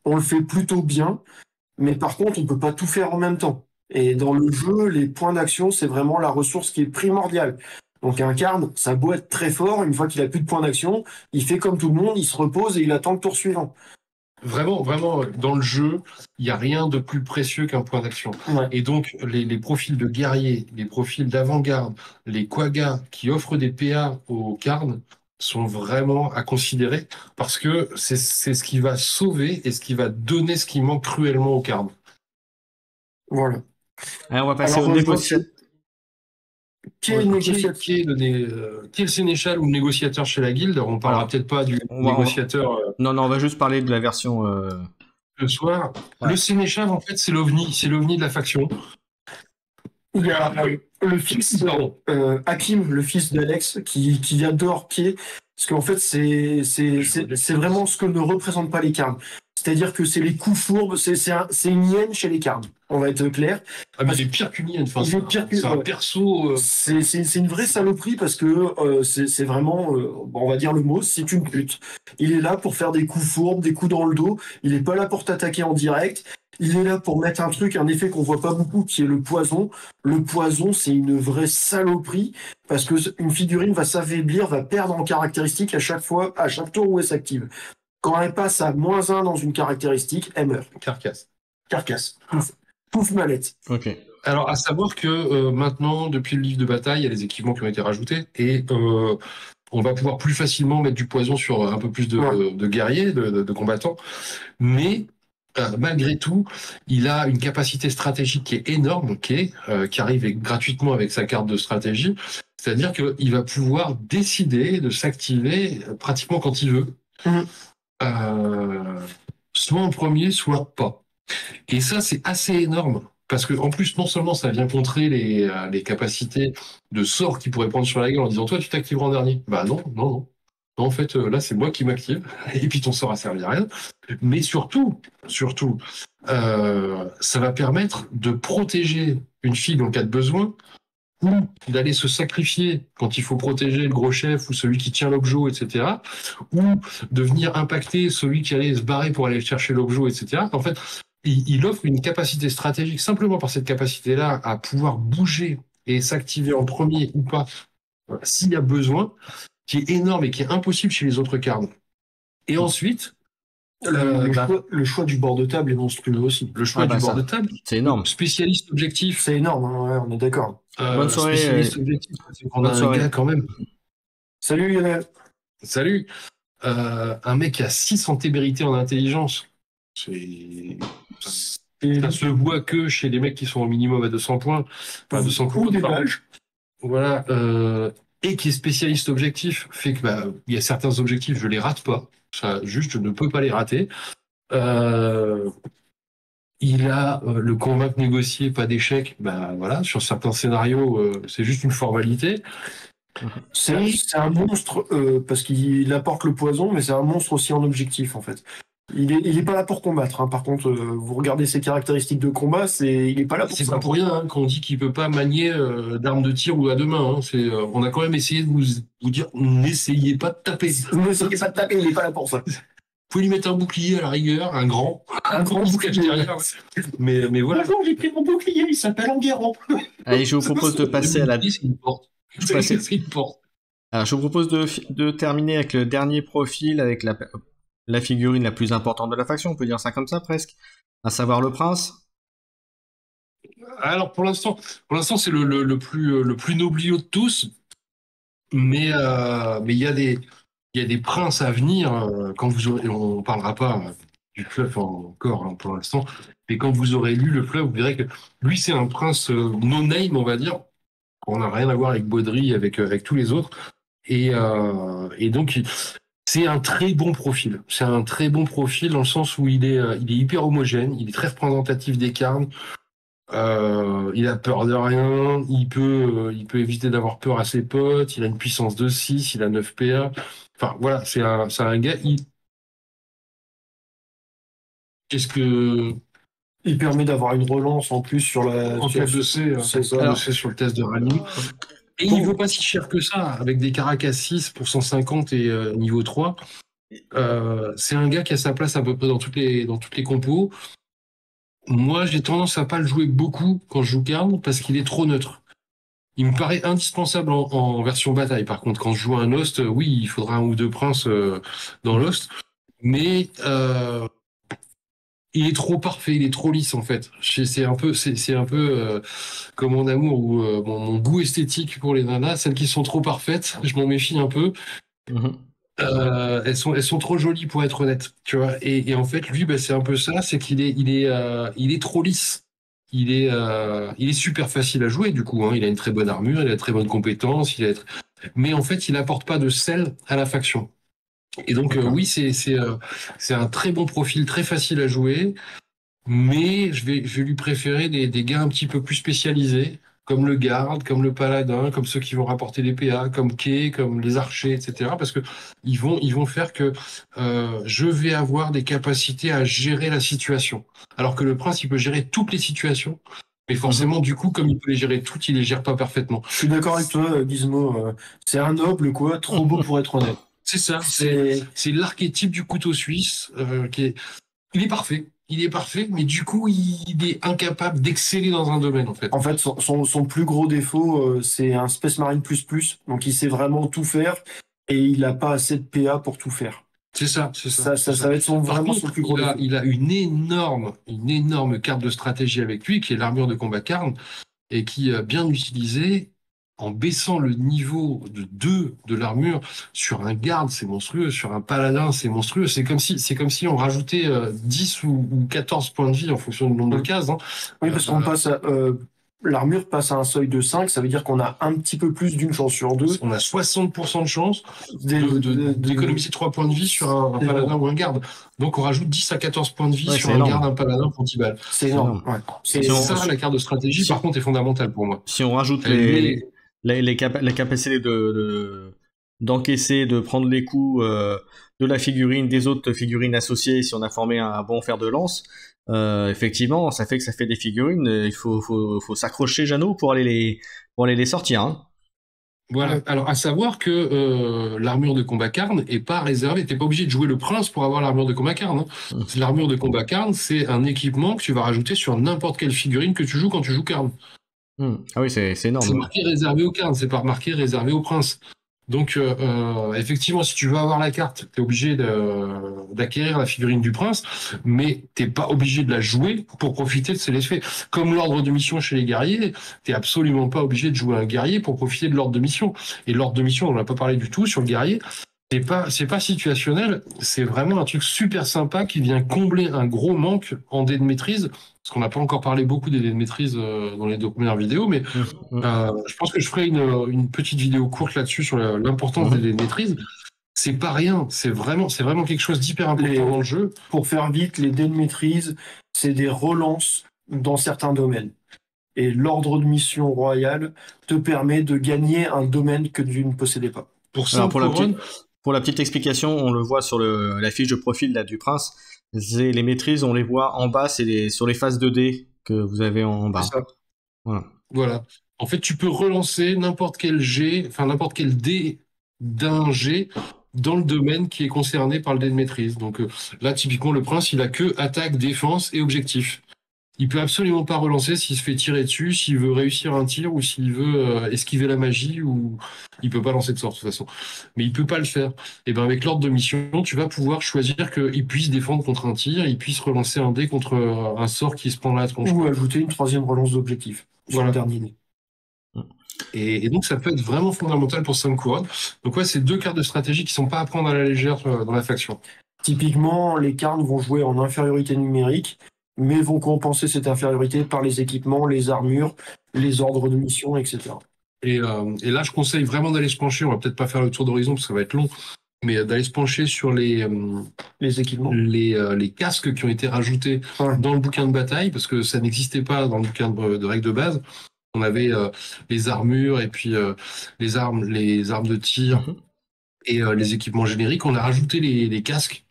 on le fait plutôt bien, mais par contre, on peut pas tout faire en même temps. Et dans le jeu, les points d'action, c'est vraiment la ressource qui est primordiale. Donc un carne, ça a beau être très fort, une fois qu'il a plus de points d'action, il fait comme tout le monde, il se repose et il attend le tour suivant. Vraiment, vraiment, dans le jeu, il n'y a rien de plus précieux qu'un point d'action. Ouais. Et donc, les profils de guerriers, les profils d'avant-garde, les quaggas qui offrent des PA aux carnes sont vraiment à considérer parce que c'est ce qui va sauver et ce qui va donner ce qui manque cruellement aux carnes. Voilà. Allez, on va passer Alors, au je vois négociateur. Qui est le négociateur Qui est le sénéchal ou le négociateur chez la guilde? On parlera Alors, peut-être pas du on va- négociateur Non, on va juste parler de la version... ce soir. Ouais. Le sénéchal, en fait, c'est l'OVNI de la faction. Il y a le fils, Pardon. Hakim, le fils d'Alex, qui adore Kay, parce qu'en fait, c'est vraiment ce que ne représentent pas les carnes. C'est-à-dire que c'est les coups fourbes, c'est une hyène chez les carnes, on va être clair. Ah, mais il est pire qu'une hyène. Enfin, Il est pire que- c'est un ouais. perso. C'est une vraie saloperie parce que c'est vraiment, on va dire le mot, c'est une pute. Il est là pour faire des coups fourbes, des coups dans le dos. Il est pas là pour t'attaquer en direct. Il est là pour mettre un effet qu'on voit pas beaucoup, qui est le poison. Le poison, c'est une vraie saloperie parce que une figurine va s'affaiblir, va perdre en caractéristiques à chaque tour où elle s'active. Quand elle passe à -1 dans une caractéristique, elle meurt. Carcasse. Carcasse. Pouf mallette. Ok. Alors, à savoir que maintenant, depuis le livre de bataille, il y a des équipements qui ont été rajoutés et on va pouvoir plus facilement mettre du poison sur un peu plus de guerriers, de combattants. Mais malgré tout, il a une capacité stratégique qui est énorme, qui arrive gratuitement avec sa carte de stratégie. C'est-à-dire qu'il va pouvoir décider de s'activer pratiquement quand il veut. Mhm. Soit en premier, soit pas. Et ça, c'est assez énorme. Parce que en plus, non seulement ça vient contrer les capacités de sort qu'il pourrait prendre sur la gueule en disant « Toi, tu t'activeras en dernier ». Bah non. Non, en fait, là, c'est moi qui m'active. Et puis ton sort a servi à rien. Mais surtout, ça va permettre de protéger une fille en cas de besoin ou d'aller se sacrifier quand il faut protéger le gros chef ou celui qui tient l'objet, etc. Ou de venir impacter celui qui allait se barrer pour aller chercher l'objet, etc. En fait, il offre une capacité stratégique simplement par cette capacité-là à pouvoir bouger et s'activer en premier ou pas s'il y a besoin, qui est énorme et qui est impossible chez les autres cartes. Et ensuite, Le choix du bord de table est monstrueux aussi. le choix du bord de table, c'est énorme. spécialiste objectif. C'est énorme, hein, ouais, on est d'accord. Bonne soirée, Spécialiste objectif, c'est qu'on a bonne un soirée. gars quand même. Salut Lionel. Salut. Un mec qui a 6 en témérité en intelligence. Ça se voit que chez les mecs qui sont au minimum à 200 points, pas à 200 Ou coups. des pages. Voilà. Et qui est spécialiste objectif, fait que il y a certains objectifs, je les rate pas. Ça, juste, je ne peux pas les rater. Il a le convaincre négocier, pas d'échec. Voilà, sur certains scénarios, c'est juste une formalité. C'est un monstre parce qu'il apporte le poison, mais c'est un monstre aussi en objectif en fait. Il est pas là pour combattre. Hein. Par contre, vous regardez ses caractéristiques de combat, il est pas là pour C'est ça. pas pour rien qu'on dit qu'il peut pas manier d'armes de tir ou à deux mains. Hein. On a quand même essayé de vous dire n'essayez pas de taper. N'essayez pas de taper, il est pas là pour ça. Vous pouvez lui mettre un bouclier à la rigueur, un grand bouclier derrière. Mais voilà. Bonjour, j'ai pris mon bouclier, il s'appelle Enguerrand. Allez, je vous propose de passer à la... C'est une porte. Passer- C'est une porte. Alors, je vous propose de terminer avec le dernier profil, avec la figurine la plus importante de la faction, on peut dire ça comme ça presque, à savoir le prince. Alors pour l'instant, c'est le plus nobliau de tous, mais il y a des princes à venir quand vous aurez, on parlera pas du fleuve encore hein, pour l'instant, mais quand vous aurez lu le fleuve, vous verrez que lui c'est un prince no name on va dire, on n'a rien à voir avec Baudry, avec tous les autres, et donc c'est un très bon profil. C'est un très bon profil dans le sens où il est hyper homogène, il est très représentatif des carnes. Il a peur de rien, il peut éviter d'avoir peur à ses potes, il a une puissance de 6, il a 9 PA. Enfin voilà, c'est un gars. Qu'est-ce que. Il permet d'avoir une relance en plus sur la. En cas de C, sur le test de rallye. Et il vaut pas si cher que ça, avec des Caracas 6 pour 150 et niveau 3. C'est un gars qui a sa place à peu près dans toutes les compos. Moi, j'ai tendance à pas le jouer beaucoup quand je joue Karn parce qu'il est trop neutre. Il me paraît indispensable en version bataille. Par contre, quand je joue un Lost, oui, il faudra un ou deux princes dans Lost. Mais il est trop parfait, il est trop lisse en fait. C'est un peu comme mon amour ou mon goût esthétique pour les nanas. Celles qui sont trop parfaites, je m'en méfie un peu. Elles sont trop jolies pour être honnêtes, tu vois. Et en fait, lui, c'est un peu ça, c'est qu'il est trop lisse. Il est super facile à jouer du coup. Hein. Il a une très bonne armure, il a de très bonnes compétences, mais en fait, il apporte pas de sel à la faction. Et donc oui, c'est un très bon profil, très facile à jouer. Mais je vais lui préférer des gars un petit peu plus spécialisés, comme le garde, comme le paladin, comme ceux qui vont rapporter des PA, comme Kay, comme les archers, etc. Parce que ils vont faire que je vais avoir des capacités à gérer la situation. Alors que le prince, il peut gérer toutes les situations. Mais forcément, du coup, comme il peut les gérer toutes, il les gère pas parfaitement. Je suis d'accord avec toi, Gizmo. C'est un noble, quoi, trop beau pour être honnête. C'est ça, c'est l'archétype du couteau suisse il est parfait. Il est parfait, mais du coup, il est incapable d'exceller dans un domaine, en fait. En fait, son plus gros défaut, c'est un Space Marine + donc il sait vraiment tout faire, et il n'a pas assez de PA pour tout faire. C'est ça. Ça va être vraiment son plus gros défaut. Il a une énorme carte de stratégie avec lui, qui est l'armure de combat Karn, et qui, bien utilisée, en baissant le niveau de 2 de l'armure sur un garde, c'est monstrueux, sur un paladin, c'est monstrueux. C'est comme si on rajoutait 10 ou 14 points de vie en fonction du nombre de cases. Hein. Oui, parce qu'on passe l'armure passe à un seuil de 5, ça veut dire qu'on a un petit peu plus d'une chance sur 2. On a 60% de chance d'économiser 3 points de vie sur un paladin ou un garde. Donc on rajoute 10 à 14 points de vie sur un garde, un paladin pour 10 balles. C'est énorme. Ouais. C'est ça, la carte de stratégie, par contre, est fondamentale pour moi. Si on rajoute la capacité d'encaisser, de prendre les coups de la figurine, des autres figurines associées, si on a formé un bon fer de lance, effectivement, ça fait des figurines. Il faut s'accrocher, Jeannot, pour aller les sortir. Hein. Voilà. Alors, à savoir que l'armure de combat Karn est pas réservée. T'es pas obligé de jouer le prince pour avoir l'armure de combat Karn. Hein. L'armure de combat Karn, c'est un équipement que tu vas rajouter sur n'importe quelle figurine que tu joues quand tu joues Karn. Ah oui, c'est énorme. C'est marqué réservé au Karn, c'est pas marqué réservé au prince. Donc, effectivement, si tu veux avoir la carte, t'es obligé d'acquérir la figurine du prince, mais t'es pas obligé de la jouer pour profiter de ses effets. Comme l'ordre de mission chez les guerriers, t'es absolument pas obligé de jouer un guerrier pour profiter de l'ordre de mission. Et l'ordre de mission, on n'a pas parlé du tout sur le guerrier. C'est pas situationnel, c'est vraiment un truc super sympa qui vient combler un gros manque en dés de maîtrise, parce qu'on n'a pas encore parlé beaucoup des dés de maîtrise dans les deux premières vidéos, mais je pense que je ferai une petite vidéo courte là-dessus sur l'importance des dés de maîtrise. C'est pas rien, c'est vraiment quelque chose d'hyper important dans le jeu. Pour faire vite, les dés de maîtrise, c'est des relances dans certains domaines. Et l'ordre de mission royal te permet de gagner un domaine que tu ne possédais pas. Pour la petite explication, on le voit sur la fiche de profil là, du prince. Les maîtrises, on les voit en bas, c'est sur les phases 2D que vous avez en bas. C'est ça. Voilà. En fait, tu peux relancer n'importe quel dé d'un jet dans le domaine qui est concerné par le dé de maîtrise. Donc là, typiquement, le prince, il a que attaque, défense et objectif. il peut absolument pas relancer s'il se fait tirer dessus, s'il veut réussir un tir ou s'il veut esquiver la magie, ou il peut pas lancer de sort de toute façon. Mais il peut pas le faire. Et ben avec l'ordre de mission, tu vas pouvoir choisir qu'il puisse défendre contre un tir, il puisse relancer un dé contre un sort qui se prend la tronche. Ou ajouter une 3e relance d'objectif sur le dernier dé. Et donc ça peut être vraiment fondamental pour 5 couronnes. Donc ouais, c'est 2 cartes de stratégie qui sont pas à prendre à la légère dans la faction. Typiquement, les carnes vont jouer en infériorité numérique, mais vont compenser cette infériorité par les équipements, les armures, les ordres de mission, etc. Et là, je conseille vraiment d'aller se pencher, on va peut-être pas faire le tour d'horizon parce que ça va être long, mais d'aller se pencher sur les équipements, les casques qui ont été rajoutés dans le bouquin de bataille, parce que ça n'existait pas dans le bouquin de règles de base. On avait les armures et puis les armes de tir et les équipements génériques. On a rajouté les casques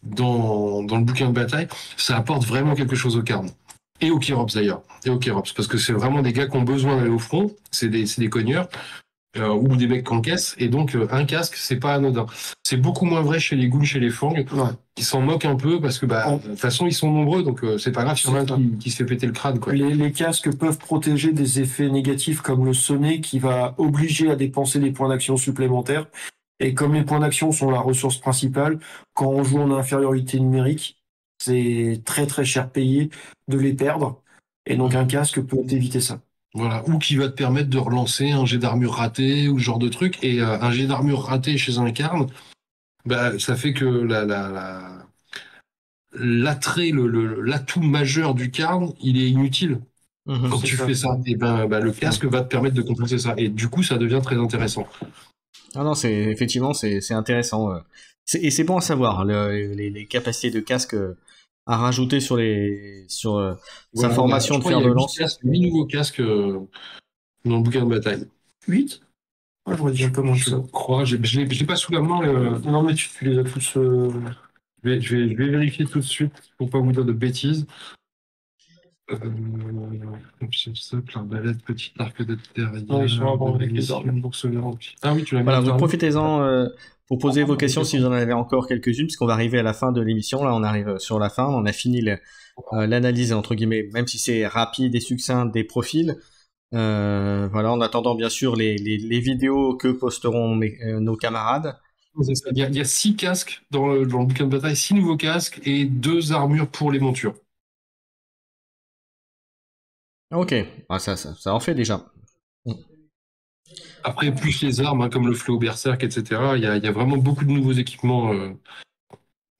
dans le bouquin de bataille. Ça apporte vraiment quelque chose aux carnes. Et aux Kérops d'ailleurs. Et aux Kérops, parce que c'est vraiment des gars qui ont besoin d'aller au front. C'est des cogneurs. Ou des mecs qui encaissent, et donc un casque, c'est pas anodin. C'est beaucoup moins vrai chez les ghouls, chez les fangs, qui s'en moquent un peu, parce que de toute façon, ils sont nombreux, donc c'est pas grave s'il y en a un qui se fait péter le crâne. Quoi. Les casques peuvent protéger des effets négatifs comme le sonnet, qui va obliger à dépenser des points d'action supplémentaires, et comme les points d'action sont la ressource principale, quand on joue en infériorité numérique, c'est très très cher payé de les perdre, et donc un casque peut éviter ça. Voilà, ou qui va te permettre de relancer un jet d'armure raté ou ce genre de truc. Et un jet d'armure raté chez un carne, ça fait que l'attrait, l'atout majeur du carne, il est inutile. Quand tu fais ça, et le casque va te permettre de compenser ça. Et du coup, ça devient très intéressant. Ah non, effectivement, c'est intéressant. Et c'est bon à savoir, les capacités de casque à rajouter sur sa formation de fer de lance. 8 nouveaux casques dans le bouquin de bataille. 8 ? Je vois déjà comment je crois. Je l'ai pas sous la main. Non, mais tu les as tous. Je vais vérifier tout de suite pour pas vous dire de bêtises. L'arbalète, petit arc de derrière. Non, ils sont avant avec les armes. Ah oui, tu l'as mis. Voilà, vous profitez-en pour poser vos questions si vous en avez encore quelques-unes, puisqu'on va arriver à la fin de l'émission. Là, on arrive sur la fin. On a fini l'analyse, entre guillemets, même si c'est rapide et succinct, des profils. Voilà, en attendant, bien sûr, les vidéos que posteront nos camarades. Il y a 6 casques dans le bouquin de bataille, 6 nouveaux casques et 2 armures pour les montures. Ok, ça en fait déjà. Après, plus les armes, comme le fléau berserk, etc., il y a vraiment beaucoup de nouveaux équipements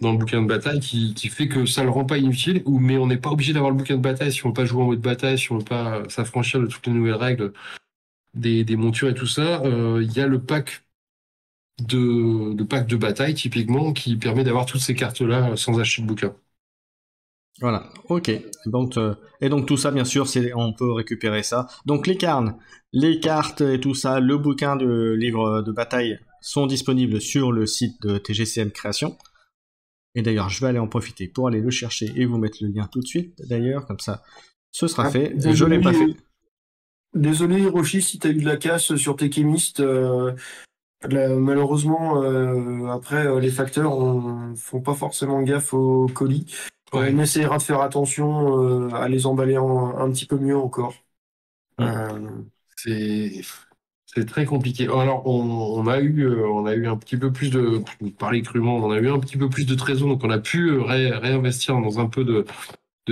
dans le bouquin de bataille qui fait que ça le rend pas inutile, mais on n'est pas obligé d'avoir le bouquin de bataille si on veut pas jouer en mode bataille, si on veut pas s'affranchir de toutes les nouvelles règles des montures et tout ça. Il y a le pack de bataille, typiquement, qui permet d'avoir toutes ces cartes-là sans acheter de bouquin. Voilà, ok. Et donc tout ça, bien sûr, on peut récupérer ça. Donc les carnes, les cartes et tout ça, le bouquin de livres de bataille sont disponibles sur le site de TGCM Création. Et d'ailleurs, je vais aller en profiter pour aller le chercher et vous mettre le lien tout de suite. D'ailleurs, comme ça, ce sera fait. Je l'ai pas fait. Désolé, Hiroshi, si t'as eu de la casse sur tes chimistes. Malheureusement, après, les facteurs font pas forcément gaffe aux colis. Ouais. On essaiera de faire attention à les emballer un petit peu mieux encore. C'est très compliqué. Alors, on a eu un petit peu plus de, pour parler crûment, on a eu un petit peu plus de trésors, donc on a pu réinvestir dans un peu de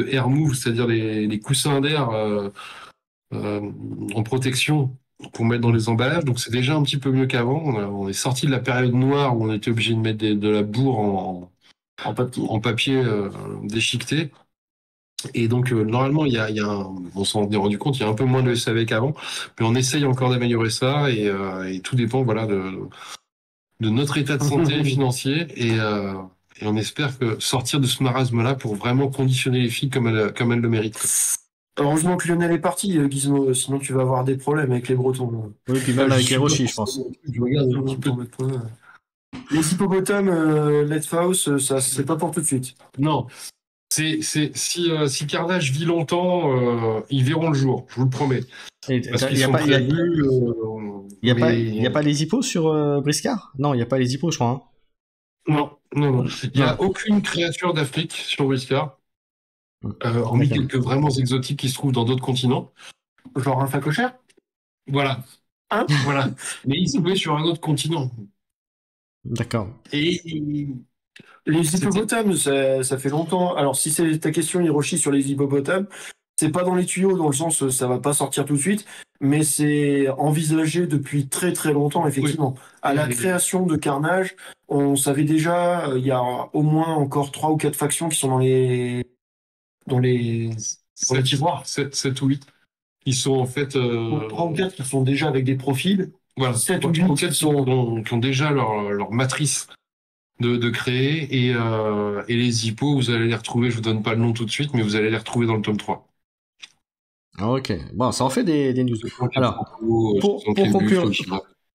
air move, c'est-à-dire les coussins d'air en protection pour mettre dans les emballages. Donc c'est déjà un petit peu mieux qu'avant. On est sorti de la période noire où on était obligé de mettre de la bourre en papier déchiqueté. Et donc normalement on s'en est rendu compte, il y a un peu moins de SAV qu'avant, mais on essaye encore d'améliorer ça et tout dépend de notre état de santé financier et on espère que sortir de ce marasme-là pour vraiment conditionner les filles comme elles le méritent. Heureusement que Lionel est parti, Gizmo, sinon tu vas avoir des problèmes avec les Bretons. Oui, puis même avec Hiroshi, je pense. Je regarde un petit peu. Les hippopotames, Let's ça c'est pas pour tout de suite. Non. Si Carnage vit longtemps, ils verront le jour, je vous le promets. Il n'y a pas les hippos sur Briscard ? Non, il n'y a pas les hippos, je crois. Non. Il n'y a aucune créature d'Afrique sur Briscard. hormis quelques vraiment exotiques qui se trouvent dans d'autres continents. Genre un phacochère? Voilà. Hein? Voilà. Mais ils se trouvaient sur un autre continent. D'accord. Et Les hippopotames, ça fait longtemps. Alors, si c'est ta question, Hiroshi, sur les hippopotames, c'est pas dans les tuyaux, dans le sens ça va pas sortir tout de suite, mais c'est envisagé depuis très très longtemps, effectivement. Oui. À la création de Carnage, on savait déjà, il y a au moins encore 3 ou 4 factions qui sont dans les tiroirs. 7 ou 8. Ils sont en fait... 3 ou 4 qui sont déjà avec des profils. Voilà. 7 ou 3 ou 8 4 qui ont déjà leur matrice de créer. Et les hippos, vous allez les retrouver, je vous donne pas le nom tout de suite, mais vous allez les retrouver dans le tome 3. Ah, ok. Bon, ça en fait des news. Alors,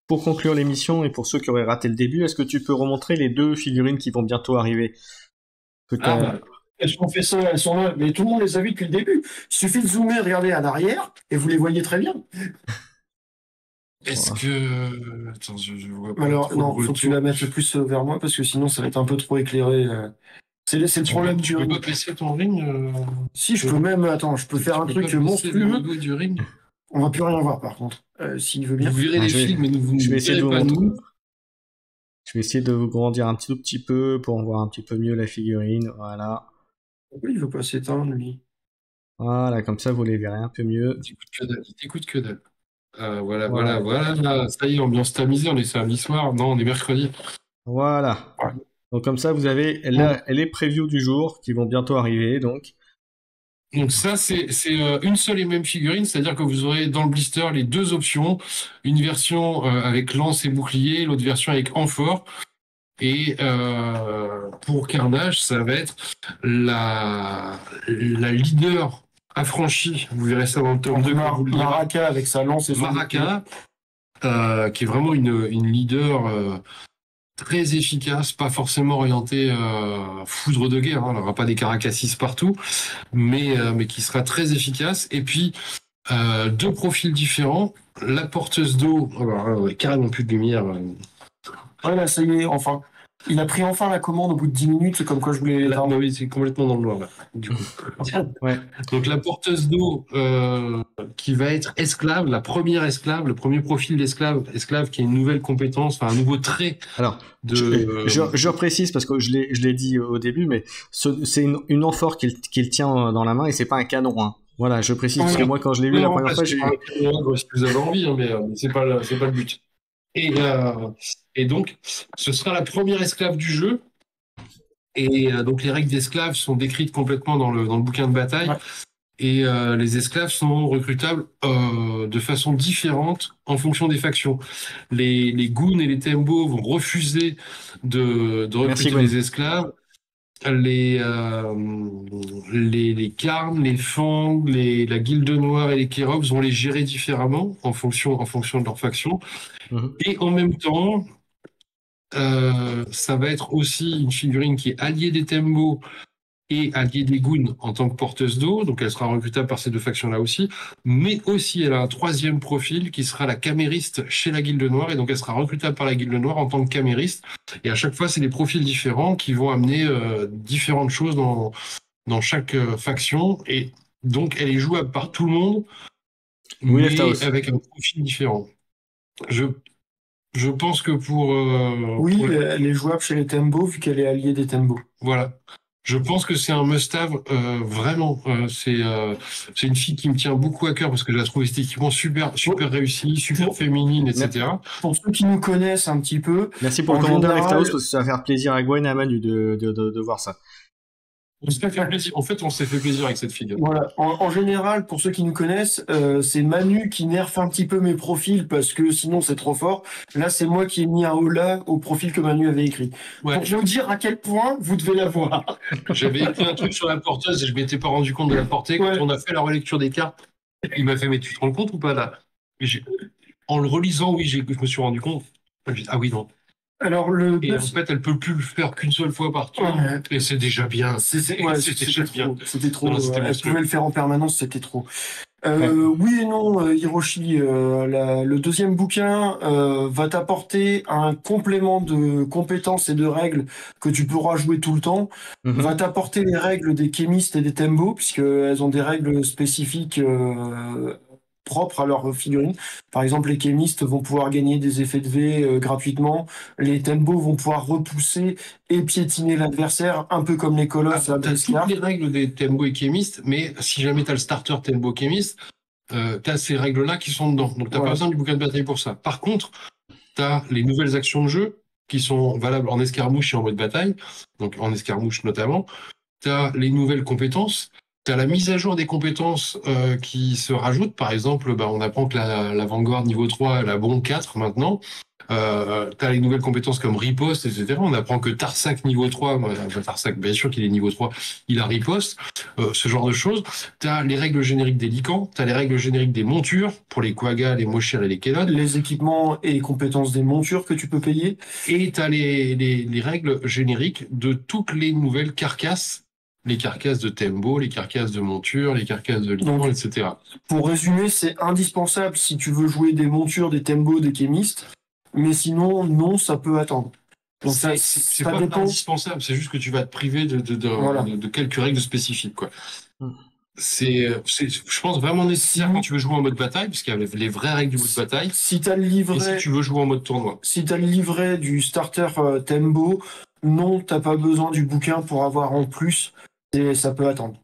pour conclure l'émission et pour ceux qui auraient raté le début, est-ce que tu peux remontrer les 2 figurines qui vont bientôt arriver? Elles ont fait ça, elles sont là, mais tout le monde les a vues depuis le début. Il suffit de zoomer, regarder en arrière, et vous les voyez très bien. Est-ce que... Attends, je vois pas. Alors, non, faut que tu la mettes plus vers moi, parce que sinon ça va être un peu trop éclairé. C'est le problème du ring. Tu peux pas baisser ton ring Si, je peux même... Attends, je peux faire un truc monstrueux. Du ring. On va plus rien voir, par contre. S'il veut bien. Vous verrez les fils, mais vous ne verrez pas nous. Je vais essayer de vous grandir un tout petit peu pour voir un petit peu mieux la figurine. Voilà. Oui, il veut pas s'éteindre, lui. Voilà, comme ça, vous les verrez un peu mieux. Il t'écoute que dalle. Voilà. Ça y est, ambiance tamisée, on est samedi soir. Non, on est mercredi. Voilà. Donc comme ça, vous avez les previews du jour qui vont bientôt arriver. Donc ça, c'est une seule et même figurine, c'est-à-dire que vous aurez dans le blister les 2 options. Une version avec lance et bouclier, l'autre version avec amphore. Et pour Carnage, ça va être la leader affranchie. Vous verrez ça dans le tome 2. Maraka avec sa lance et son Maraka, qui est vraiment une leader très efficace, pas forcément orientée foudre de guerre. Hein. Elle n'aura pas des caracassis partout, mais qui sera très efficace. Et puis, 2 profils différents. La porteuse d'eau, carrément plus de lumière. Voilà, ça y est, enfin. Il a pris enfin la commande au bout de 10 minutes, c'est comme quoi je voulais... Oui, c'est complètement dans le noir, là, du coup. Ouais. Donc la porteuse d'eau qui va être esclave, la première esclave, le premier profil d'esclave, qui est une nouvelle compétence, enfin un nouveau trait. Alors, je précise parce que je l'ai dit au début, mais c'est une amphore qu'il tient dans la main et c'est pas un canon. Hein. Voilà, je précise parce que moi quand je l'ai vu la première fois, j'ai eu... Si vous avez envie, hein, mais c'est pas le but. Et donc, ce sera la première esclave du jeu. Et donc, les règles d'esclaves sont décrites complètement dans le bouquin de bataille. Ouais. Et les esclaves sont recrutables de façon différente en fonction des factions. Les goons et les Tembo vont refuser de recruter les esclaves. Les Karn, les Fang, la Guilde Noire et les Kérobs vont les gérer différemment en fonction de leur faction. Et en même temps, ça va être aussi une figurine qui est alliée des Tembo et alliée des Goons en tant que porteuse d'eau, donc elle sera recrutable par ces 2 factions-là aussi, mais aussi elle a un 3e profil qui sera la camériste chez la Guilde Noire, et donc elle sera recrutable par la Guilde Noire en tant que camériste, et à chaque fois c'est des profils différents qui vont amener différentes choses dans chaque faction, et donc elle est jouable par tout le monde, mais avec un profil différent. Je pense que elle est jouable chez les Tembo vu qu'elle est alliée des Tembo. Voilà. Je pense que c'est un must-have, vraiment. C'est une fille qui me tient beaucoup à cœur parce que je la trouve esthétiquement super réussie, super féminine, etc. Pour ceux qui nous connaissent un petit peu... Merci pour le commentaire, Leftaos, parce que ça va faire plaisir à Gwen et à Manu de voir ça. On s'est fait plaisir. En fait, on s'est fait plaisir avec cette fille. Voilà. En général, pour ceux qui nous connaissent, c'est Manu qui nerfe un petit peu mes profils parce que sinon c'est trop fort. Là, c'est moi qui ai mis un hola au profil que Manu avait écrit. Ouais. Donc, je vais vous dire à quel point vous devez la voir. J'avais écrit un truc sur la porteuse et je m'étais pas rendu compte de la portée. Quand on a fait la relecture des cartes, il m'a fait, mais tu te rends compte ou pas là? En le relisant, oui, je me suis rendu compte. Ah oui, non. Alors et en fait, elle peut plus le faire qu'une seule fois par tour. Ouais. Et c'est déjà bien. C'était trop. Elle pouvait le faire en permanence, c'était trop. Oui et non, Hiroshi. Le deuxième bouquin va t'apporter un complément de compétences et de règles que tu pourras jouer tout le temps. Va t'apporter les règles des kémistes et des tembo, puisqu'elles ont des règles spécifiques propres à leurs figurines. Par exemple, les kémistes vont pouvoir gagner des effets de V gratuitement. Les tembo vont pouvoir repousser et piétiner l'adversaire, un peu comme les colosses à T'as Beskar. toutes les règles des tembo et kémistes, mais si jamais t'as le starter tembo kémiste, t'as ces règles-là qui sont dedans. Donc t'as pas besoin du bouquin de bataille pour ça. Par contre, t'as les nouvelles actions de jeu qui sont valables en escarmouche et en mode bataille, donc en escarmouche notamment. T'as les nouvelles compétences. T'as la mise à jour des compétences qui se rajoutent. Par exemple, on apprend que la Vanguard niveau 3, elle a bon 4 maintenant. T'as les nouvelles compétences comme riposte, etc. On apprend que Tarsak niveau 3, Tarsak, bien sûr qu'il est niveau 3, il a riposte, ce genre de choses. T'as les règles génériques des licans, t'as les règles génériques des montures, pour les Quagga, les Moshir et les Kelon. Les équipements et les compétences des montures que tu peux payer. Et t'as les règles génériques de toutes les nouvelles carcasses. Les carcasses de tembo, les carcasses de monture, les carcasses de licans, etc. Pour résumer, c'est indispensable si tu veux jouer des montures, des tembo, des kémistes. Mais sinon, non, ça peut attendre. Donc c'est pas indispensable, c'est juste que tu vas te priver de quelques règles spécifiques, quoi. Je pense, vraiment nécessaire quand tu veux jouer en mode bataille, parce qu'il y a les vraies règles du mode bataille. Si t'as le livret, et si tu veux jouer en mode tournoi. Si t'as le livret du starter tembo, non, t'as pas besoin du bouquin pour avoir en plus. Et ça peut attendre.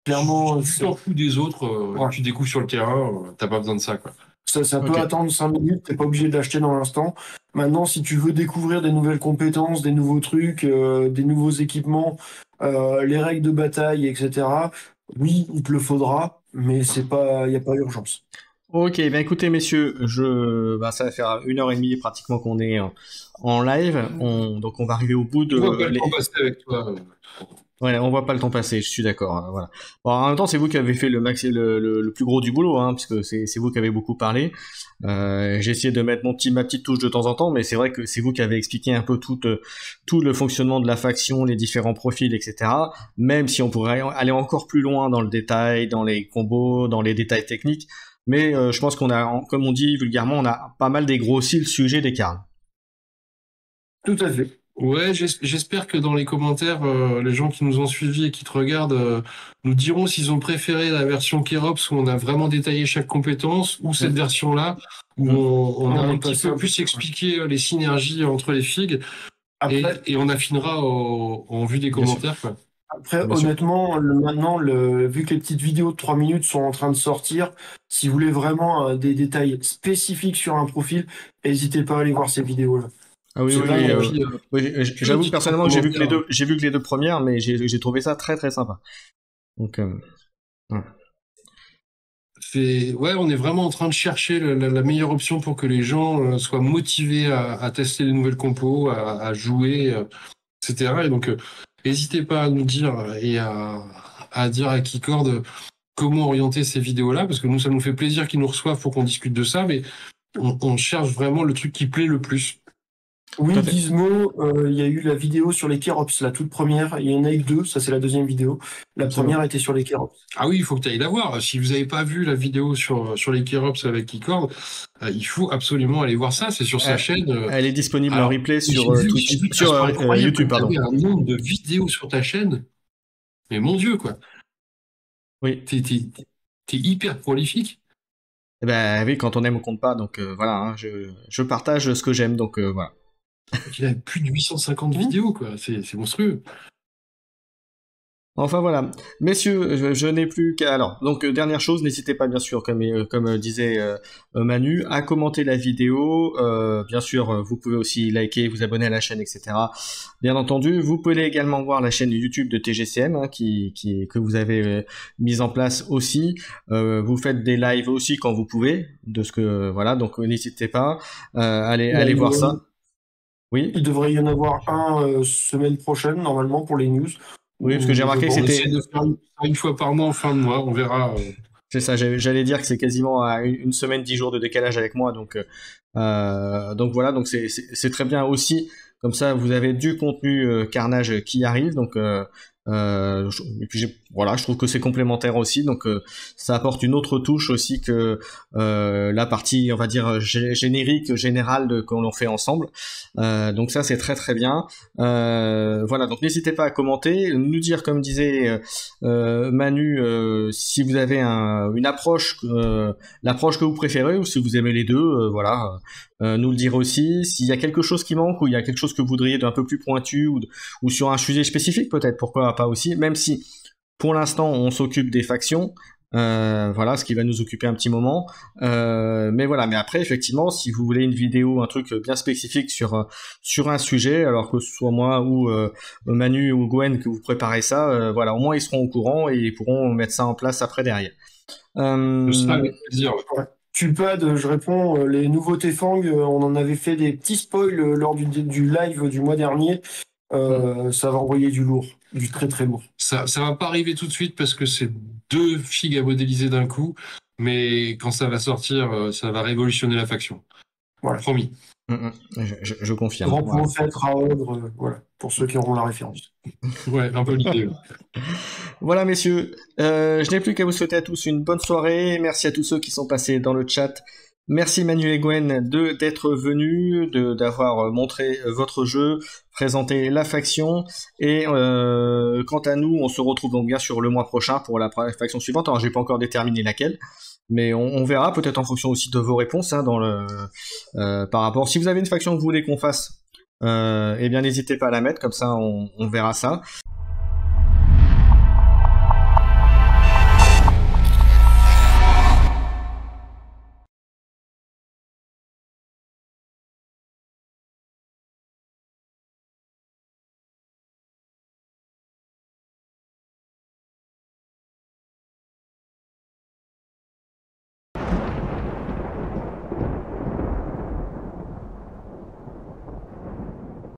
Clairement, tu t'en fous des autres, tu découvres sur le terrain, t'as pas besoin de ça, quoi. Ça peut attendre 5 minutes, t'es pas obligé de l'acheter dans l'instant. Maintenant, si tu veux découvrir des nouvelles compétences, des nouveaux trucs, des nouveaux équipements, les règles de bataille, etc., oui, il te le faudra, mais il n'y a pas urgence. Ok, ben écoutez messieurs, ça va faire 1h30 pratiquement qu'on est en live, donc on va arriver au bout de... On voit pas le temps passer avec toi. Ouais, on voit pas le temps passer, je suis d'accord. Voilà. Bon, en même temps, c'est vous qui avez fait le plus gros du boulot, hein, parce que c'est vous qui avez beaucoup parlé. J'ai essayé de mettre ma petite touche de temps en temps, mais c'est vrai que c'est vous qui avez expliqué un peu tout le fonctionnement de la faction, les différents profils, etc. Même si on pourrait aller encore plus loin dans le détail, dans les combos, dans les détails techniques. Mais je pense qu'on a, comme on dit vulgairement, on a pas mal dégrossi le sujet des cartes. Tout à fait. Ouais, j'espère que dans les commentaires, les gens qui nous ont suivis et qui te regardent nous diront s'ils ont préféré la version Kerops où on a vraiment détaillé chaque compétence ou cette version-là où on a un petit peu plus expliqué les synergies entre les figues. Après, et on affinera en vue des commentaires, quoi. Après, honnêtement, maintenant, vu que les petites vidéos de 3 minutes sont en train de sortir, si vous voulez vraiment des détails spécifiques sur un profil, n'hésitez pas à aller voir ces vidéos-là. Ah oui, j'avoue que personnellement, j'ai vu que les deux premières, mais j'ai trouvé ça très très sympa. Donc, on est vraiment en train de chercher la meilleure option pour que les gens soient motivés à tester les nouvelles compos, à jouer, etc. Et donc, n'hésitez pas à nous dire et à dire à Keycord comment orienter ces vidéos-là, parce que nous, ça nous fait plaisir qu'ils nous reçoivent pour qu'on discute de ça, mais on cherche vraiment le truc qui plaît le plus. Oui, Gizmo, il y a eu la vidéo sur les Kerops, la toute première. Il y en a eu 2, ça c'est la deuxième vidéo. La première était sur les Kerops. Ah oui, il faut que tu ailles la voir. Si vous n'avez pas vu la vidéo sur les Kerops avec Keycord, il faut absolument aller voir ça. C'est sur sa chaîne. Elle est disponible en replay sur Twitch, sur YouTube, pardon. Tu as un nombre de vidéos sur ta chaîne. Mais mon Dieu, quoi. Oui. T'es hyper prolifique. Eh ben oui, quand on aime, on compte pas. Donc voilà, hein, je partage ce que j'aime. Donc voilà. Il a plus de 850 vidéos, quoi. C'est monstrueux. Enfin voilà, messieurs, je n'ai plus qu'à... Alors, donc dernière chose, n'hésitez pas bien sûr, comme disait Manu, à commenter la vidéo. Bien sûr, vous pouvez aussi liker, vous abonner à la chaîne, etc. Bien entendu, vous pouvez également voir la chaîne YouTube de TGCM, hein, que vous avez mise en place aussi. Vous faites des lives aussi quand vous pouvez, voilà. Donc n'hésitez pas, allez voir ça. Oui. Il devrait y en avoir un semaine prochaine normalement pour les news. Oui, parce que j'ai remarqué que c'était de faire une fois par mois en fin de mois, on verra. C'est ça, j'allais dire que c'est quasiment à une semaine, 10 jours de décalage avec moi, donc voilà, donc c'est très bien aussi. Comme ça, vous avez du contenu Carnage qui arrive, donc Et puis voilà, je trouve que c'est complémentaire aussi, donc ça apporte une autre touche aussi que la partie, on va dire, générique, générale que l'on fait ensemble. Donc ça, c'est très très bien. Voilà, donc n'hésitez pas à commenter, nous dire, comme disait Manu, si vous avez une approche, l'approche que vous préférez, ou si vous aimez les deux, voilà. Nous le dire aussi, s'il y a quelque chose qui manque, ou il y a quelque chose que vous voudriez d'un peu plus pointu, ou sur un sujet spécifique peut-être, pourquoi pas aussi, même si pour l'instant on s'occupe des factions, voilà, ce qui va nous occuper un petit moment, mais voilà, mais après effectivement, si vous voulez une vidéo, un truc bien spécifique sur un sujet, alors que ce soit moi ou Manu ou Gwen que vous préparez ça, voilà, au moins ils seront au courant et ils pourront mettre ça en place après derrière. Ce sera avec plaisir. Ouais. Tulpad, je réponds, les nouveautés Fang, on en avait fait des petits spoils lors du live du mois dernier. Ça va envoyer du lourd, du très très lourd. Ça va pas arriver tout de suite parce que c'est 2 figues à modéliser d'un coup, mais quand ça va sortir, ça va révolutionner la faction. Voilà. Promis. Je confirme. Grand prophète, Raogre, voilà, pour ceux qui auront la référence. Ouais, un peu l'idée. Voilà, messieurs, je n'ai plus qu'à vous souhaiter à tous une bonne soirée. Merci à tous ceux qui sont passés dans le chat. Merci Manu et Gwen d'être venus, d'avoir montré votre jeu, présenté la faction. Et quant à nous, on se retrouve donc bien sûr le mois prochain pour la faction suivante. Alors, j'ai pas encore déterminé laquelle, mais on verra peut-être en fonction aussi de vos réponses hein, par rapport. Si vous avez une faction que vous voulez qu'on fasse, eh bien n'hésitez pas à la mettre, comme ça on verra ça.